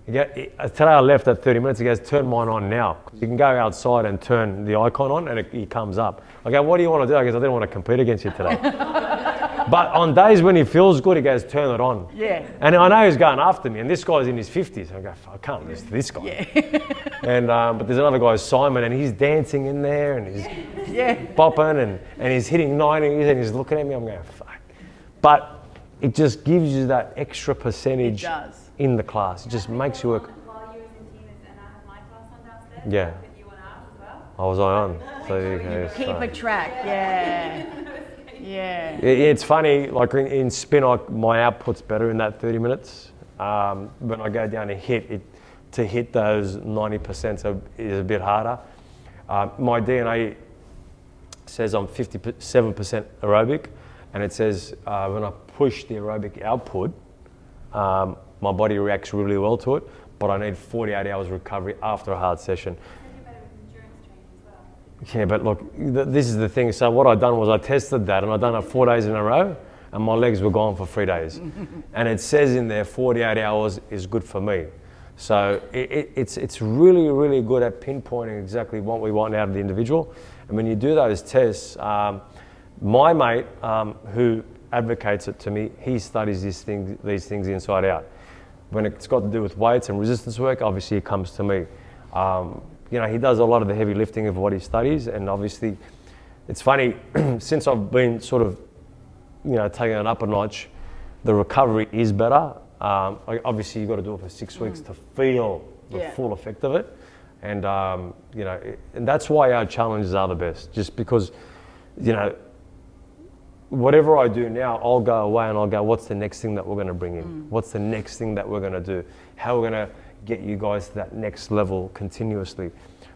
today I left at 30 minutes, he goes, turn mine on now. You can go outside and turn the icon on, and he comes up. I go, what do you want to do? I guess I didn't want to compete against you today. But on days when he feels good, he goes, turn it on. Yeah. And I know he's going after me, and this guy's in his 50s. I go, I can't lose to this guy. Yeah. And but there's another guy, Simon, and he's dancing in there, and he's bopping, and he's hitting 90s, and he's looking at me. I'm going, fuck. But it just gives you that extra percentage in the class. It just makes you work. While you was in team and I had my class on downstairs, Yeah. that you went out as well. I was on. So Keep a track. Yeah. Yeah. It's funny, like in spin, my output's better in that 30 minutes. When I go down to hit those 90% is a bit harder. My DNA says I'm 57% aerobic, and it says when I push the aerobic output, my body reacts really well to it, but I need 48 hours recovery after a hard session. Yeah, but look, this is the thing. So what I done was I tested that, and I done it 4 days in a row, and my legs were gone for 3 days. And it says in there 48 hours is good for me. So it's really, really good at pinpointing exactly what we want out of the individual. And when you do those tests, my mate who advocates it to me, he studies these things inside out. When it's got to do with weights and resistance work, obviously it comes to me. He does a lot of the heavy lifting of what he studies, and obviously it's funny, since I've been sort of, taking it up a notch, the recovery is better. Obviously you've got to do it for 6 weeks to feel the full effect of it. And, and that's why our challenges are the best, just because, whatever I do now, I'll go away and I'll go, what's the next thing that we're going to bring in? What's the next thing that we're going to do? How are we going to get you guys to that next level continuously?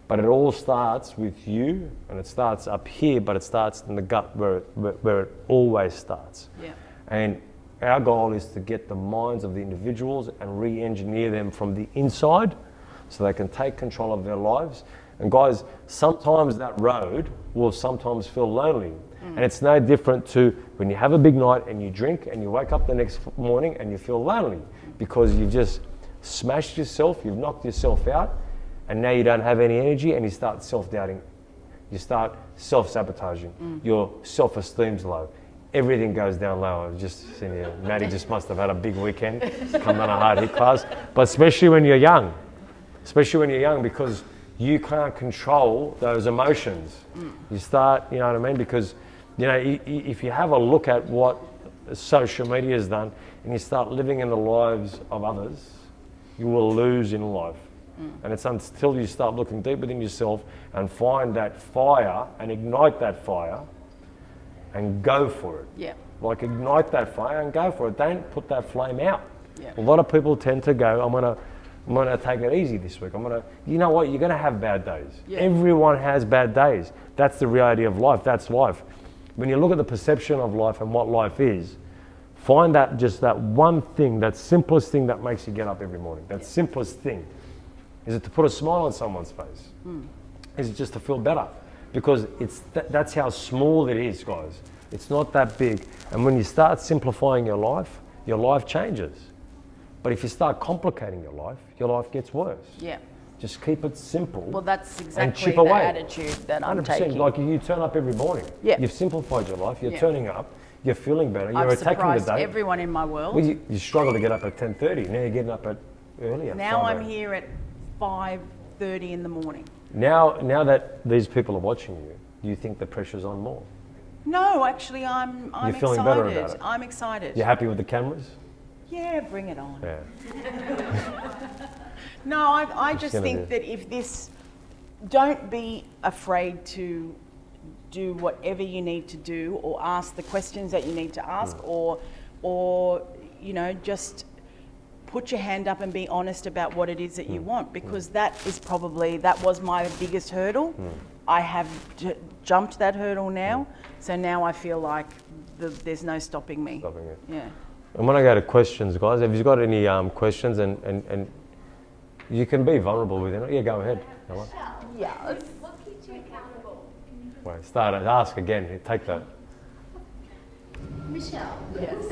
But it all starts with you, and it starts up here, but it starts in the gut where it always starts. Yeah. And our goal is to get the minds of the individuals and re-engineer them from the inside so they can take control of their lives. And guys, sometimes that road will sometimes feel lonely. And it's no different to when you have a big night and you drink and you wake up the next morning and you feel lonely because you've just smashed yourself, you've knocked yourself out, and now you don't have any energy, and you start self-doubting. You start self-sabotaging. Your self-esteem's low. Everything goes down low. I'm just seeing you. Maddie just must have had a big weekend, come on a hard hit class. But especially when you're young, because you can't control those emotions. You start, you know what I mean? Because, if you have a look at what social media has done and you start living in the lives of others, you will lose in life. And it's until you start looking deep within yourself and find that fire and ignite that fire and go for it. Yeah. Like ignite that fire and go for it. Don't put that flame out. Yeah. A lot of people tend to go, I'm gonna take it easy this week. You know what? You're gonna have bad days. Yeah. Everyone has bad days. That's the reality of life. That's life. When you look at the perception of life and what life is, find that just that one thing, that simplest thing that makes you get up every morning. That simplest thing. Is it to put a smile on someone's face? Is it just to feel better? Because that's how small it is, guys. It's not that big. And when you start simplifying your life changes. But if you start complicating your life gets worse. Yeah. Just keep it simple. Well, that's and exactly chip the away. attitude that I'm 100%. taking. Like you turn up every morning. Yeah. You've simplified your life. You're Yeah. turning up. You're feeling better. You're I've attacking the surprised day. everyone in my world. Well, you struggle to get up at 10:30. Now you're getting up at earlier. Now 5 I'm a.m. here at 5:30 in the morning. Now that these people are watching you, do you think the pressure's on more? No, actually, I'm You're feeling better excited. about it? I'm excited. You happy with the cameras? Yeah, bring it on. Yeah. No, I just gonna think do. that if this, don't be afraid to do whatever you need to do, or ask the questions that you need to ask, or you know, just put your hand up and be honest about what it is that you want, because that was my biggest hurdle. I have jumped that hurdle now, so now I feel like there's no stopping me. Stopping it. Yeah. And when I go to questions, guys, have you got any questions and you can be vulnerable with it. Yeah, go ahead. Ella. Yeah. What keeps you accountable? Wait, ask again. Take that. Michelle, Yes.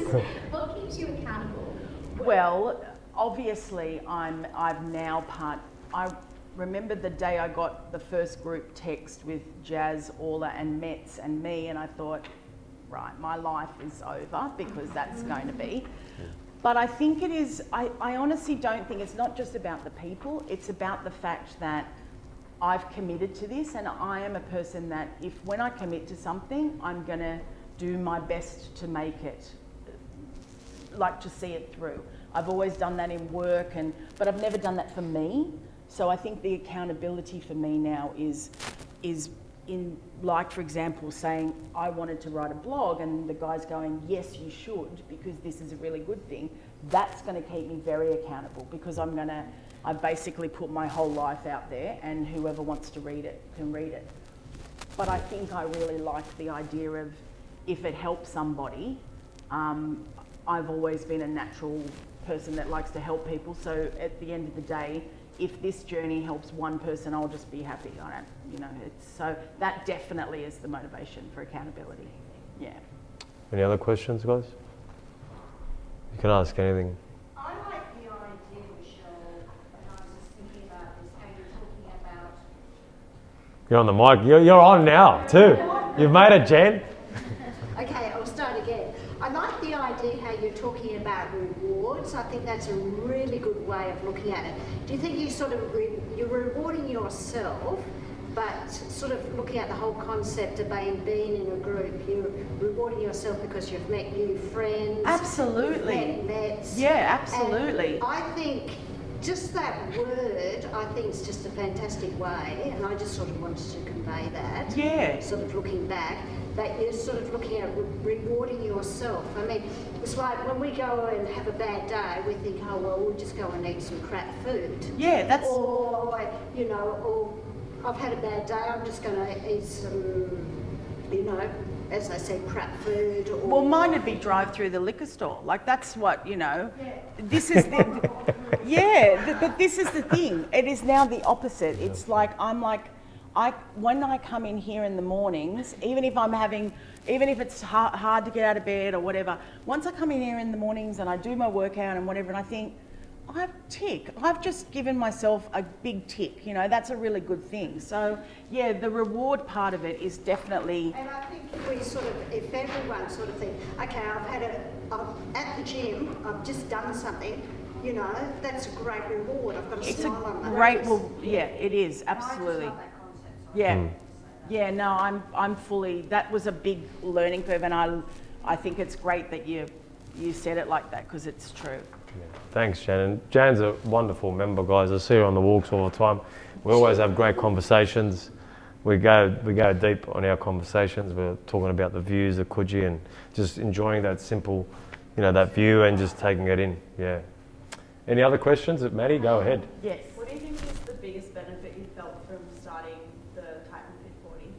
what keeps you accountable? Well, obviously, I remember the day I got the first group text with Jazz, Orla, and Metz and me, and I thought, right, my life is over, because that's going to be. But I think it is, I honestly don't think it's not just about the people, it's about the fact that I've committed to this, and I am a person that when I commit to something, I'm going to do my best to make it, like to see it through. I've always done that in work, but I've never done that for me. So I think the accountability for me now is in, like, for example, saying I wanted to write a blog and the guy's going, yes, you should, because this is a really good thing. That's going to keep me very accountable, because I basically put my whole life out there, and whoever wants to read it can read it. But I think I really like the idea of, if it helps somebody, I've always been a natural person that likes to help people. So at the end of the day, if this journey helps one person, I'll just be happy. So that definitely is the motivation for accountability. Yeah. Any other questions, guys? You can ask anything. I like the idea, Michelle, and I was just thinking about this, how you're talking about... You're on the mic. You're on now, too. You've made it, Jen. Okay, I'll start again. I like the idea how you're talking about rewards. I think that's a really good way of looking at it. Do you think you sort of, you're rewarding yourself, but sort of looking at the whole concept of being in a group, you're rewarding yourself because you've met new friends. Absolutely. You've met vets. Yeah, absolutely. And I think just that word, I think is just a fantastic way, and I just sort of wanted to convey that. Yeah. Sort of looking back, that you're sort of looking at rewarding yourself. I mean, it's like when we go and have a bad day, we think, oh, well, we'll just go and eat some crap food. Yeah, that's... Or, or I've had a bad day, I'm just going to eat some, as I said, crap food. Or... Well, mine would be drive through the liquor store. Like, that's what, this is the... but this is the thing. It is now the opposite. It's like, when I come in here in the mornings, even if it's hard to get out of bed or whatever, once I come in here in the mornings and I do my workout and whatever, and I think, I've just given myself a big tick, that's a really good thing. So yeah, the reward part of it is definitely... And I think if everyone sort of think, okay, I'm at the gym, I've just done something, that's a great reward. I've got a smile on my face. Yeah, it is, absolutely. Yeah, yeah. No, I'm fully. That was a big learning curve, and I think it's great that you said it like that, because it's true. Yeah. Thanks, Shannon. Jan's a wonderful member, guys. I see her on the walks all the time. We always have great conversations. We go deep on our conversations. We're talking about the views, the Coogee, and just enjoying that simple, that view and just taking it in. Yeah. Any other questions, Maddie? Go ahead. Yes. What do you think is the biggest benefit you felt from starting the Titan Fit 40?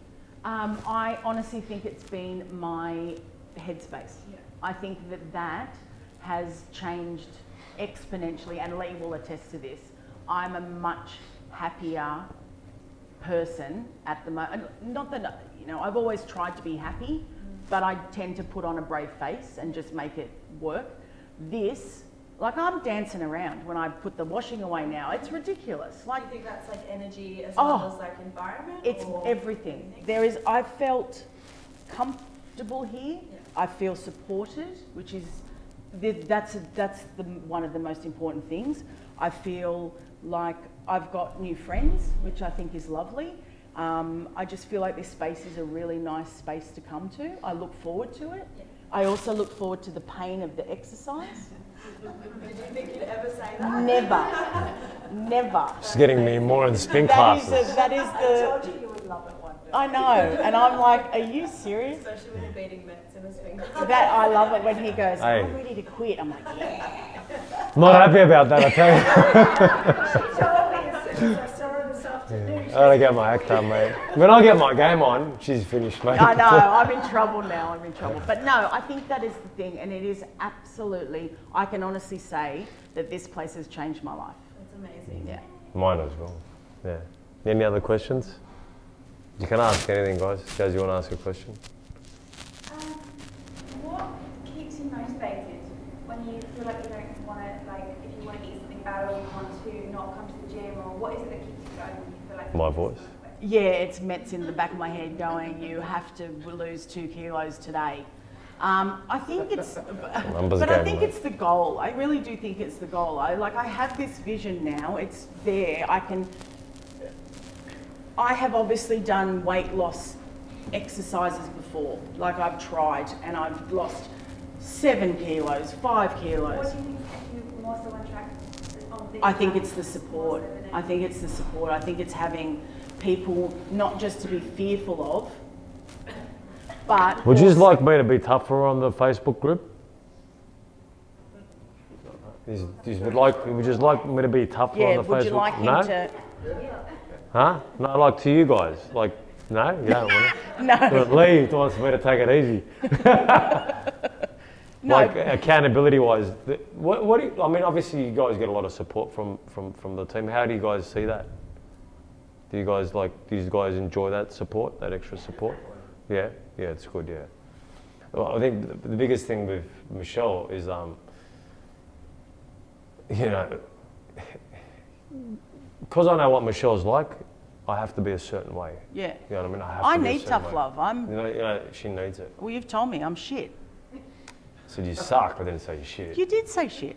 I honestly think it's been my headspace. Yeah. I think that has changed exponentially, and Lee will attest to this. I'm a much happier person at the moment. Not that, I've always tried to be happy, but I tend to put on a brave face and just make it work. This Like I'm dancing around when I put the washing away now. It's ridiculous. Do Like you think that's like energy as Oh, well as like environment? it's or everything. I felt comfortable here. Yeah. I feel supported, which is that's one of the most important things. I feel like I've got new friends, which I think is lovely. I just feel like this space is a really nice space to come to. I look forward to it. Yeah. I also look forward to the pain of the exercise. Did you think you'd ever say that? Never. She's getting me more in spin That is classes. the. I told you would love it one day. I know, and I'm like, are you serious? Especially when you're beating Mets in a swing. That I love it when he goes, Hey. I'm ready to quit. I'm like, yeah. Not happy about that, I tell you. I saw her this afternoon. I gotta get my act on, mate. When I get my game on, she's finished, mate. I know, I'm in trouble now. I'm in trouble. But no, I think that is the thing, and it is absolutely. I can honestly say that this place has changed my life. That's amazing. Yeah. Mine as well. Yeah. Any other questions? You can ask anything, guys. Guys, you want to ask a question? What keeps you motivated when you feel like you don't want to, like, if you want to eat something bad or you want to not come to the gym, or what is it that keeps you going when you feel like My voice. Yeah, it's Mets in the back of my head going, you have to lose 2 kilos today. I think it's, Numbers but I game, think mate. it's the goal. I really do think it's the goal. I have this vision now. It's there. I have obviously done weight loss exercises before. Like I've tried, and I've lost 7 kilos, 5 kilos. What do you think kept you more so on track on this? I think it's the support. I think it's the support. I think it's having people not just to be fearful of, but Would you just also- like me to be tougher on the Facebook group? Would you just like me to be tougher Yeah, on the Facebook? would you like him No? to? Huh? No, like to you guys. Like, no, you don't want to. No, But Lee wants me to take it easy. no. Like accountability wise, what do you, I mean, obviously you guys get a lot of support from the team. How do you guys see that? Do you guys enjoy that support, that extra support? Yeah, it's good. Yeah. Well, I think the biggest thing with Michelle is, you know, because I know what Michelle's like, I have to be a certain way. Yeah. You know what I mean? I have I to be a need certain tough way. love. You know, she needs it. Well, you've told me I'm shit. So you suck. I didn't say you shit. You did say shit.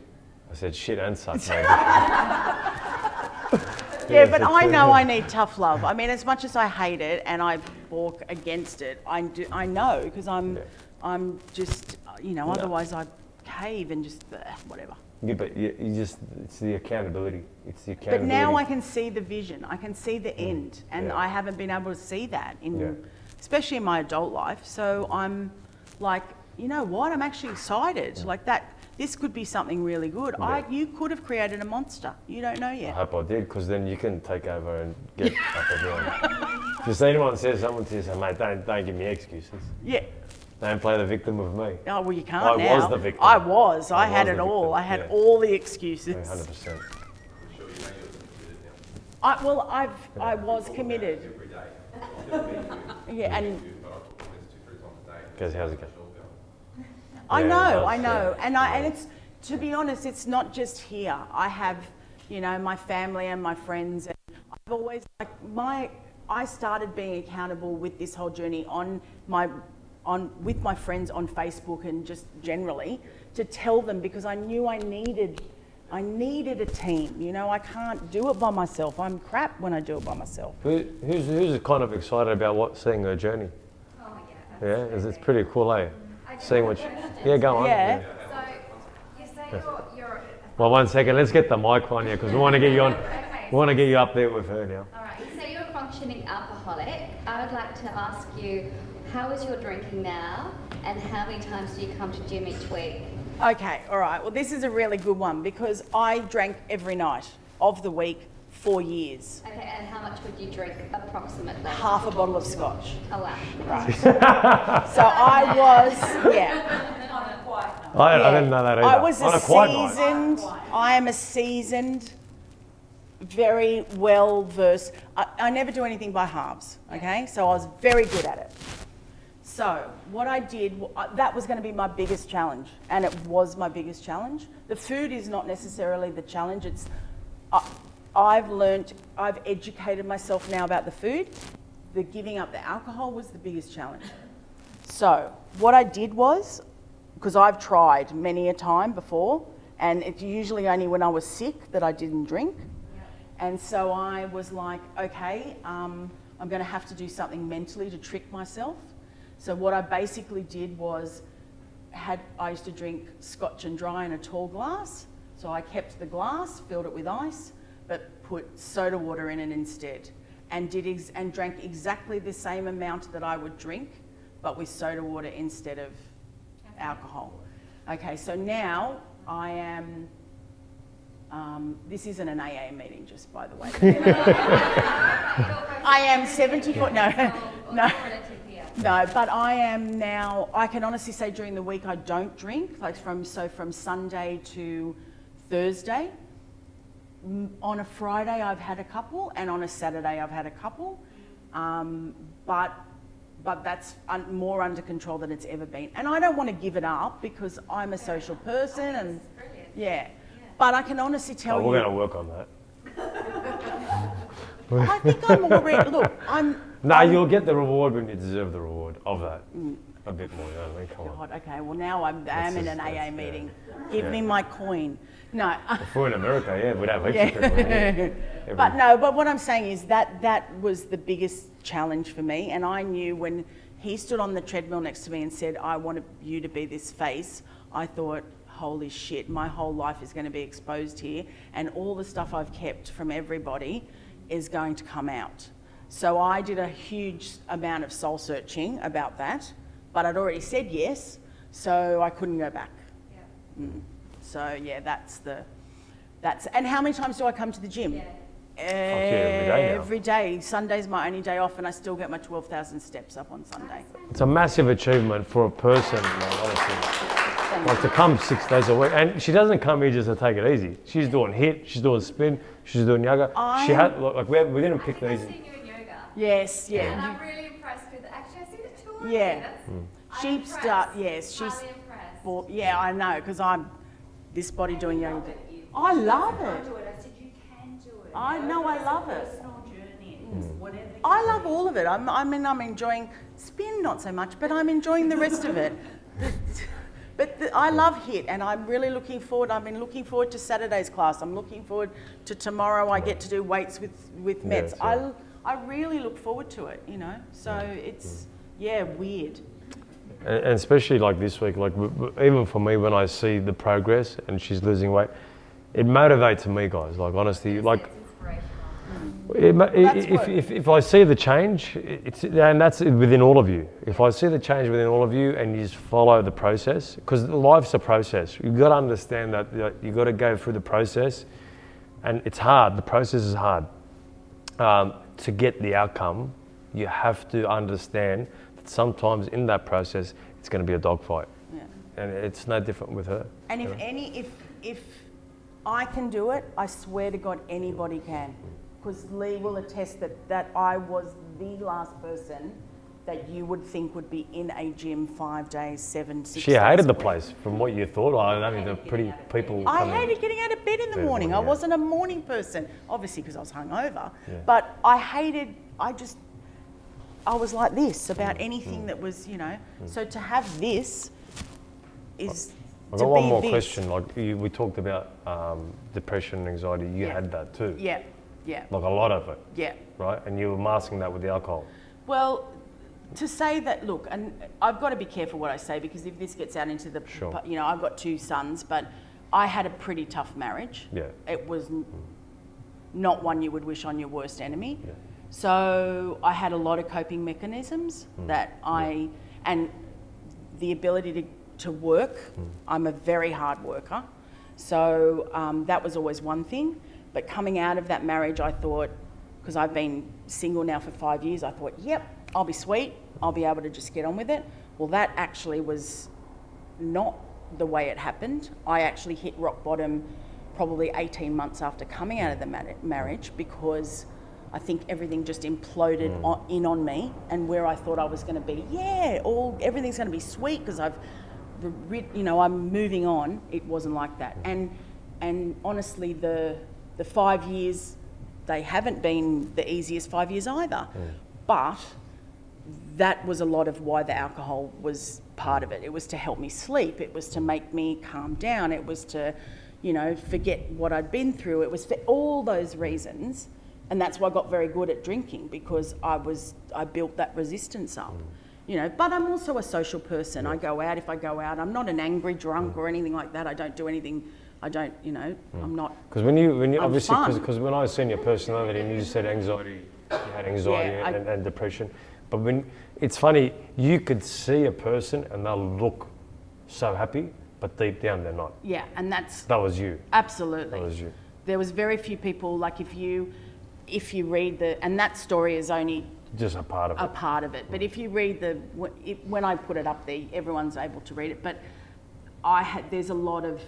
I said shit and suck, maybe. Yeah, but I know I need tough love. I mean, as much as I hate it and I balk against it, I know because I'm just, you know, otherwise I'd cave and just whatever. Yeah, but you just, it's the accountability. It's the But accountability. now I can see the vision. I can see the end, and Yeah. I haven't been able to see that Yeah. especially in my adult life. So I'm like, you know what? I'm actually excited. Like that. This could be something really good. Yeah. You could have created a monster. You don't know I yet. hope I did, because then you can take over and get up everyone. If anyone says something to you, say, mate, don't give me excuses. Yeah. Don't play the victim with me. Oh well, you can't I now. was the victim. I was. I had was it the all. victim, I had yeah. all the excuses. 100%. I was committed. Yeah, and Guys, how's it going? I Yeah, know, it I does, know, yeah. and it's, to be honest, it's not just here. I have, you know, my family and my friends, and I've always I started being accountable with this whole journey with my friends on Facebook and just generally to tell them, because I knew I needed a team. You know, I can't do it by myself. I'm crap when I do it by myself. Who's kind of excited about seeing her journey? Oh my God. Yeah, it's pretty cool, eh? Seeing what. Yeah, go on. Yeah. So you say you're Well, 1 second. Let's get the mic on here because we want to get you on. okay. We want to get you up there with her now. All right. You say you're a functioning alcoholic. I would like to ask you, how is your drinking now, and how many times do you come to gym each week? Okay, all right. Well, this is a really good one because I drank every night of the week for years. Okay, and how much would you drink approximately? Half a bottle of scotch. Oh wow. Right. So I was, yeah. I didn't know that either. I was On a a quiet night. seasoned, I am a seasoned, very well versed. I never do anything by halves, okay? So I was very good at it. So what I did, that was going to be my biggest challenge, and it was my biggest challenge. The food is not necessarily the challenge. It's I've educated myself now about the food. The giving up the alcohol was the biggest challenge. So what I did was, because I've tried many a time before, and it's usually only when I was sick that I didn't drink. And so I was like, okay, I'm going to have to do something mentally to trick myself. So what I basically did was, I used to drink Scotch and Dry in a tall glass. So I kept the glass, filled it with ice, but put soda water in it instead, and drank exactly the same amount that I would drink, but with soda water instead of alcohol. Okay, so now I am. This isn't an AA meeting, just by the way. I am 74. No. No, but I am now, I can honestly say during the week I don't drink, like from Sunday to Thursday. On a Friday I've had a couple, and on a Saturday I've had a couple, but that's more under control than it's ever been. And I don't want to give it up because I'm a social person, and yeah. But I can honestly tell you... We're going to work on that. I think I'm already... Look, you'll get the reward when you deserve the reward of that. A bit more, you know what I mean? Come on. God, okay, well now I am in an AA meeting. Give me my coin. No. If we're in America, yeah, we'd have extra people. But what I'm saying is that was the biggest challenge for me. And I knew when he stood on the treadmill next to me and said, I want you to be this face, I thought, holy shit, my whole life is going to be exposed here, and all the stuff I've kept from everybody is going to come out. So I did a huge amount of soul searching about that, but I'd already said yes, so I couldn't go back. Yeah. So yeah, that's. And how many times do I come to the gym? Yeah. Every day. Sunday's my only day off, and I still get my 12,000 steps up on Sunday. It's a massive achievement for a person, honestly. Like to come 6 days a week, and she doesn't come here just to take it easy. She's doing HIIT, she's doing spin, she's doing yoga. We didn't pick these. I've seen you in yoga. Yes, yeah. And I'm really impressed with. Actually, I see the two of Yeah. you. She's she's. Highly impressed. Yeah, I know, because I'm this body doing yoga. I love it. I said you can do it. I know, I love it. Personal journey, whatever. I love all of it. I'm enjoying spin, not so much, but I'm enjoying the rest of it. I love HIIT, and I'm really looking forward. I've been looking forward to Saturday's class. I'm looking forward to tomorrow. I get to do weights with Mets. Yeah, I really look forward to it, you know. So it's weird. And especially like this week, like even for me, when I see the progress and she's losing weight, it motivates me, guys. Like honestly, like. If I see the change, and that's within all of you. If I see the change within all of you, and you just follow the process, because life's a process. You've got to understand that you've got to go through the process, and it's hard. The process is hard. To get the outcome, you have to understand that sometimes in that process, it's going to be a dogfight, and it's no different with her. And if I can do it, I swear to God, anybody can. Because Lee will attest that I was the last person that you would think would be in a gym 5 days, 6 days. She hated the place from what you thought. I mean, the pretty people. I hated getting out of bed in the morning. I wasn't a morning person, obviously because I was hungover. Yeah. But I was like this about anything that was, you know. So to have this is. I've got one more question. Like we talked about depression and anxiety. You had that too. Yeah. Yeah. Like a lot of it. Yeah. Right? And you were masking that with the alcohol. Well, to say that, look, and I've got to be careful what I say, because if this gets out into the, you know, I've got 2 sons, but I had a pretty tough marriage. Yeah. It was not one you would wish on your worst enemy. Yeah. So I had a lot of coping mechanisms and the ability to work. I'm a very hard worker. So that was always one thing. But coming out of that marriage, I thought, because I've been single now for 5 years, I thought, yep, I'll be sweet. I'll be able to just get on with it. Well, that actually was not the way it happened. I actually hit rock bottom probably 18 months after coming out of the marriage, because I think everything just imploded in on me, and where I thought I was going to be, everything's going to be sweet because I'm moving on. It wasn't like that, and honestly, the 5 years, they haven't been the easiest 5 years either, but that was a lot of why the alcohol was part of it. It was to help me sleep. It was to make me calm down. It was to, forget what I'd been through. It was for all those reasons. And that's why I got very good at drinking, because I built that resistance up. But I'm also a social person. I go out. If I go out, I'm not an angry drunk or anything like that. I don't do anything. I'm not. Because when you obviously, fun. because when I seen your personality and you said anxiety, you had anxiety and depression. But it's funny, you could see a person and they'll look so happy, but deep down they're not. Yeah, and that was you. Absolutely. That was you. There was very few people, like if you read and that story is only just a part of it. But if you read when I put it up there, everyone's able to read it. But there's a lot of,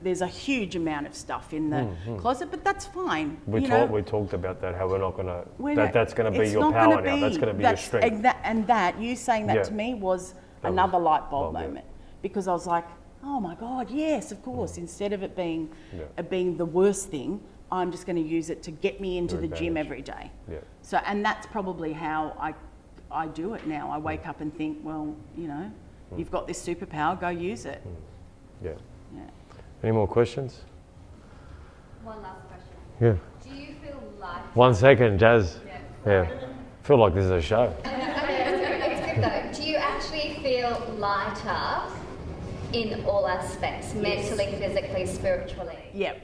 there's a huge amount of stuff in the closet, but that's fine. We talked about that, how we're not going to, that's going to be your power now, that's going to be your strength. You saying that to me was another light bulb moment, because I was like, oh my God, yes, of course. Instead of it being the worst thing, I'm just going to use it to get me into the gym every day. Yeah. So, and that's probably how I do it now. I wake up and think, well, you've got this superpower, go use it. Yeah. Any more questions? One last question. Yeah. Do you feel lighter? 1 second, Jazz. Yeah. I feel like this is a show. It's good though. Do you actually feel lighter in all aspects, mentally, physically, spiritually? Yeah.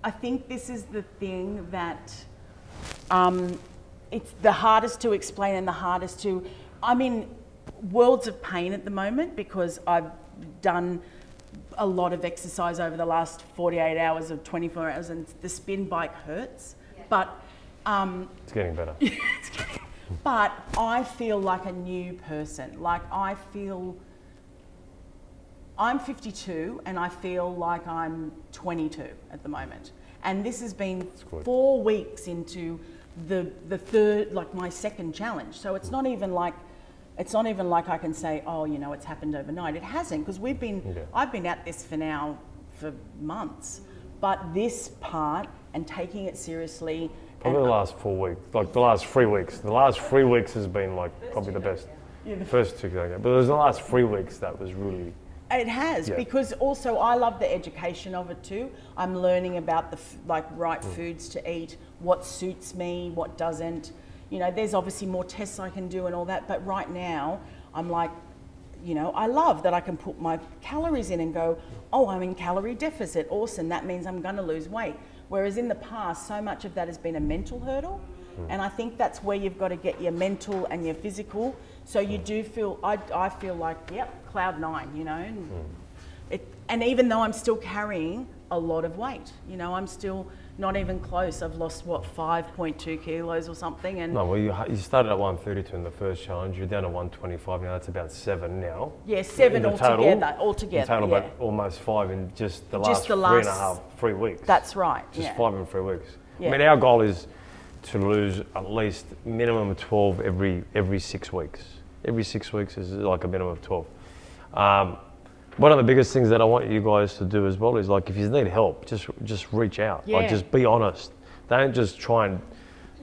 I think this is the thing that it's the hardest to explain and the hardest to. I'm in worlds of pain at the moment because I've done a lot of exercise over the last 48 hours or 24 hours, and the spin bike hurts. Yeah. But it's getting better. But I feel like a new person. Like I'm 52 and I feel like I'm 22 at the moment. And this has been 4 weeks into the third, like my second challenge. So it's not even like I can say, oh, it's happened overnight. It hasn't, because I've been at this for months. But this part and taking it seriously. Probably the last 4 weeks, like the last 3 weeks. The last 3 weeks has been like probably the best. Yeah, the first 2, but it was the last 3 weeks that was really. It has, because also I love the education of it too. I'm learning about the right foods to eat, what suits me, what doesn't. There's obviously more tests I can do and all that, but right now I'm like, I love that I can put my calories in and go, oh, I'm in calorie deficit, awesome, that means I'm going to lose weight. Whereas in the past, so much of that has been a mental hurdle, and I think that's where you've got to get your mental and your physical. So you do feel, I feel like, cloud 9, and even though I'm still carrying a lot of weight, I'm still not even close. I've lost 5.2 kilos or something. And no, well, you started at 132 in the first challenge. You're down to 125 now. That's about 7 now. Yeah, 7 altogether. In total, but almost 5 in just the last 3 weeks. That's right. Just 5 in 3 weeks. Yeah. I mean, our goal is to lose at least minimum of 12 every 6 weeks. Every 6 weeks is like a minimum of 12. One of the biggest things that I want you guys to do as well is, like, if you need help, just reach out. Yeah. Like, just be honest. Don't just try and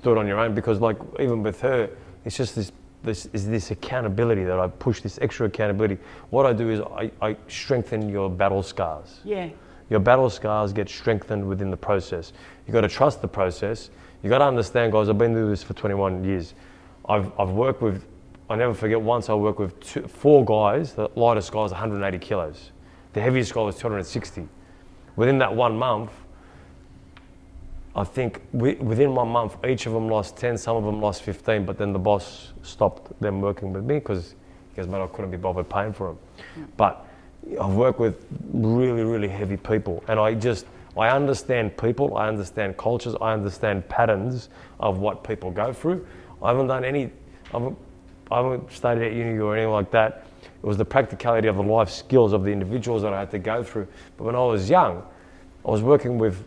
do it on your own, because, like, even with her, it's just this accountability that I push, this extra accountability. What I do is I strengthen your battle scars. Yeah. Your battle scars get strengthened within the process. You got to trust the process. You got to understand, guys. I've been doing this for 21 years. I've worked with. I never forget, once I worked with 4 guys. The lightest guy was 180 kilos. The heaviest guy was 260. Within that 1 month, I think within 1 month, each of them lost 10, some of them lost 15, but then the boss stopped them working with me because he goes, mate, I couldn't be bothered paying for them. Yeah. But I've worked with really, really heavy people, and I understand people, I understand cultures, I understand patterns of what people go through. I haven't studied at uni or anything like that. It was the practicality of the life skills of the individuals that I had to go through. But when I was young, I was working with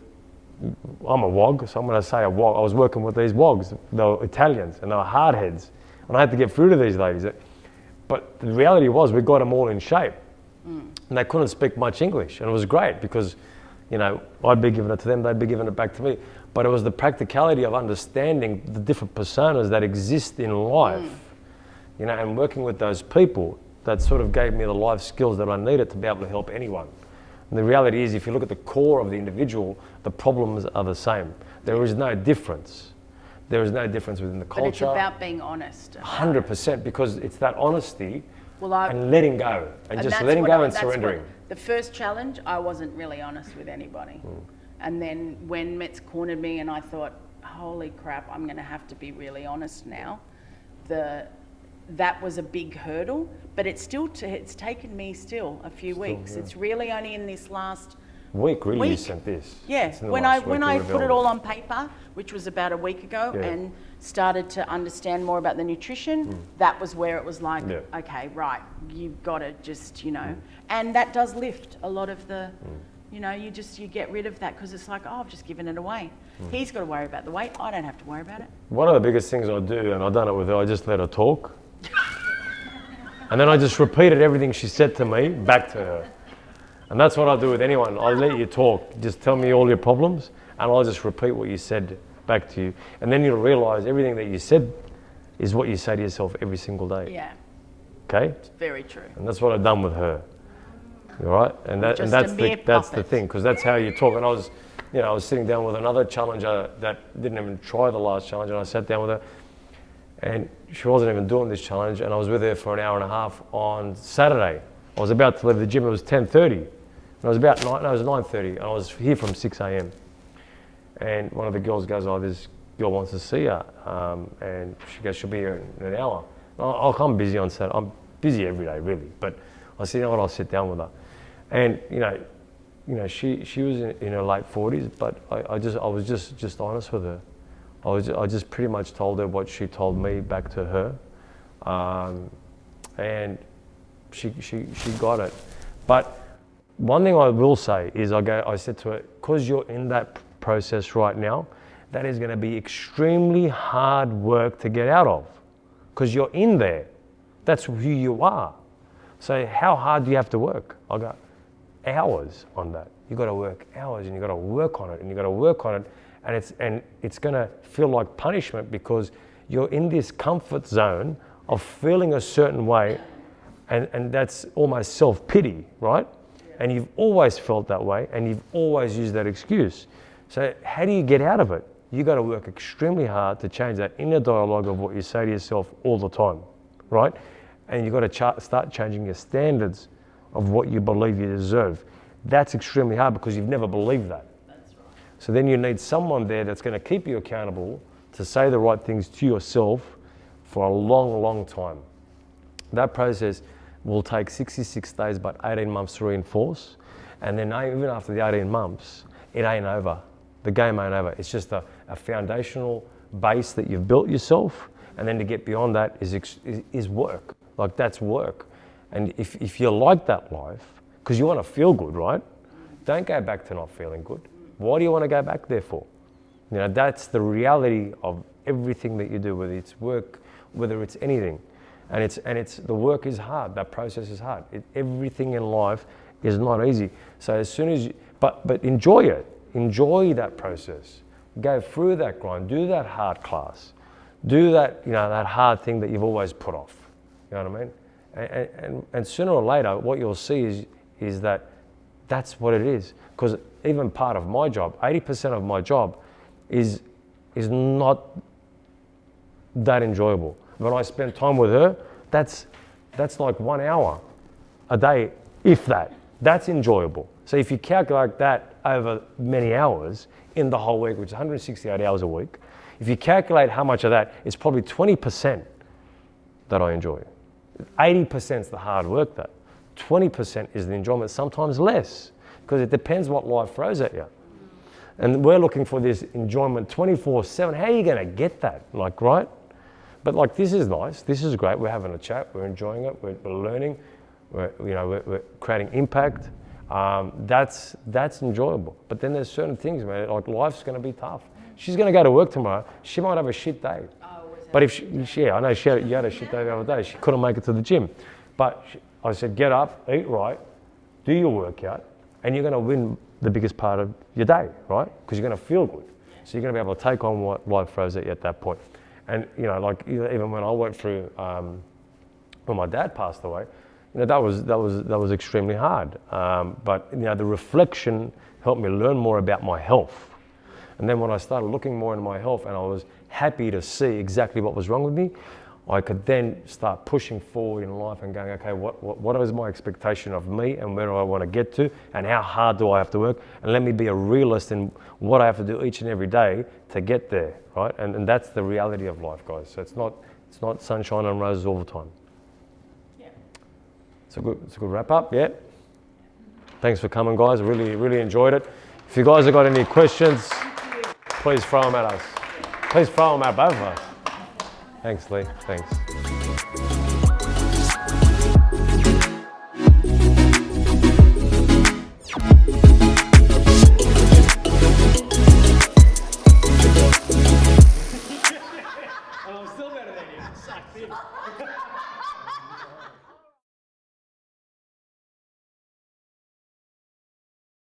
I'm a WOG, so I'm going to say a WOG. I was working with these WOGs, they were Italians, and they were hardheads. And I had to get through to these ladies. But the reality was we got them all in shape. And they couldn't speak much English. And it was great because, you know, I'd be giving it to them, they'd be giving it back to me. But it was the practicality of understanding the different personas that exist in life, you know, and working with those people that sort of gave me the life skills that I needed to be able to help anyone. And the reality is, if you look at the core of the individual, the problems are the same. There is no difference. There is no difference within the culture. But it's about being honest. 100%, because it's that honesty Well, and letting go, and just letting go and surrendering. The first challenge, I wasn't really honest with anybody. And then when Metz cornered me and I thought, holy crap, I'm going to have to be really honest now. That was a big hurdle, but it's taken me a few weeks. Yeah. It's really only in this last week you sent this. Yeah, when I put it all on paper, which was about a week ago, and started to understand more about the nutrition, that was where it was like, okay, right, you've got to just, you know, and that does lift a lot of the, you know, you get rid of that because it's like, oh, I've just given it away. He's got to worry about the weight. I don't have to worry about it. One of the biggest things I do, and I've done it with her, I just let her talk. And then I just repeated everything she said to me back to her. And that's what I do with anyone. I'll let you talk. Just tell me all your problems and I'll just repeat what you said back to you. And then you'll realise everything that you said is what you say to yourself every single day. Yeah. Okay? It's very true. And that's what I've done with her. All right? And that's the thing, because that's how you talk. And I was sitting down with another challenger that didn't even try the last challenge, and I sat down with her. And she wasn't even doing this challenge, and I was with her for an hour and a half on Saturday. I was about to leave the gym. It was 10:30. And it was about 9:30, and I was here from 6 a.m. And one of the girls goes, oh, this girl wants to see her. And she goes, she'll be here in an hour. I'm busy on Saturday. I'm busy every day, really. But I said, you know what, I'll sit down with her. And, you know, she was in her late 40s, but I was just honest with her. I just pretty much told her what she told me back to her, and she got it. But one thing I will say is I said to her, because you're in that process right now, that is going to be extremely hard work to get out of, because you're in there. That's who you are. So how hard do you have to work? I go, hours on that. You got to work hours, and you got to work on it, and you got to work on it. And it's going to feel like punishment because you're in this comfort zone of feeling a certain way, and that's almost self-pity, right? And you've always felt that way, and you've always used that excuse. So how do you get out of it? You got to work extremely hard to change that inner dialogue of what you say to yourself all the time, right? And you've got to start changing your standards of what you believe you deserve. That's extremely hard because you've never believed that. So then you need someone there that's going to keep you accountable to say the right things to yourself for a long, long time. That process will take 66 days, but 18 months to reinforce. And then even after the 18 months, it ain't over. The game ain't over. It's just a foundational base that you've built yourself. And then to get beyond that is work. Like, that's work. And if you like that life, because you want to feel good, right? Don't go back to not feeling good. Why do you want to go back there for? You know, that's the reality of everything that you do, whether it's work, whether it's anything. And it's the work is hard. That process is hard. Everything in life is not easy. So as soon as but enjoy it. Enjoy that process. Go through that grind. Do that hard class. Do that, you know, that hard thing that you've always put off. You know what I mean? And sooner or later, what you'll see is that that's what it is. Because even part of my job, 80% of my job is not that enjoyable. When I spend time with her, that's like 1 hour a day, if that. That's enjoyable. So if you calculate that over many hours in the whole week, which is 168 hours a week, if you calculate how much of that, it's probably 20% that I enjoy. 80% is the hard work though. 20% is the enjoyment, sometimes less, because it depends what life throws at you. And we're looking for this enjoyment 24/7. How are you going to get that? Like, right? But like, this is nice. This is great. We're having a chat. We're enjoying it. We're learning. We're creating impact. that's enjoyable. But then there's certain things, man, like life's going to be tough. She's going to go to work tomorrow. She might have a shit day. But if she I know you had a shit day the other day. She couldn't make it to the gym. But I said, get up, eat right, do your workout, and you're going to win the biggest part of your day, right? Because you're going to feel good. So you're going to be able to take on what life throws at you at that point. And, you know, like even when I went through, when my dad passed away, you know, that was extremely hard. But, you know, the reflection helped me learn more about my health. And then when I started looking more into my health and I was happy to see exactly what was wrong with me, I could then start pushing forward in life and going, okay, what is my expectation of me and where do I want to get to and how hard do I have to work? And let me be a realist in what I have to do each and every day to get there, right? And that's the reality of life, guys. So it's not sunshine and roses all the time. Yeah. It's a good wrap up, yeah? Thanks for coming, guys. I really enjoyed it. If you guys have got any questions, please throw them at us. Please throw them at both of us. Thanks, Lee. Thanks.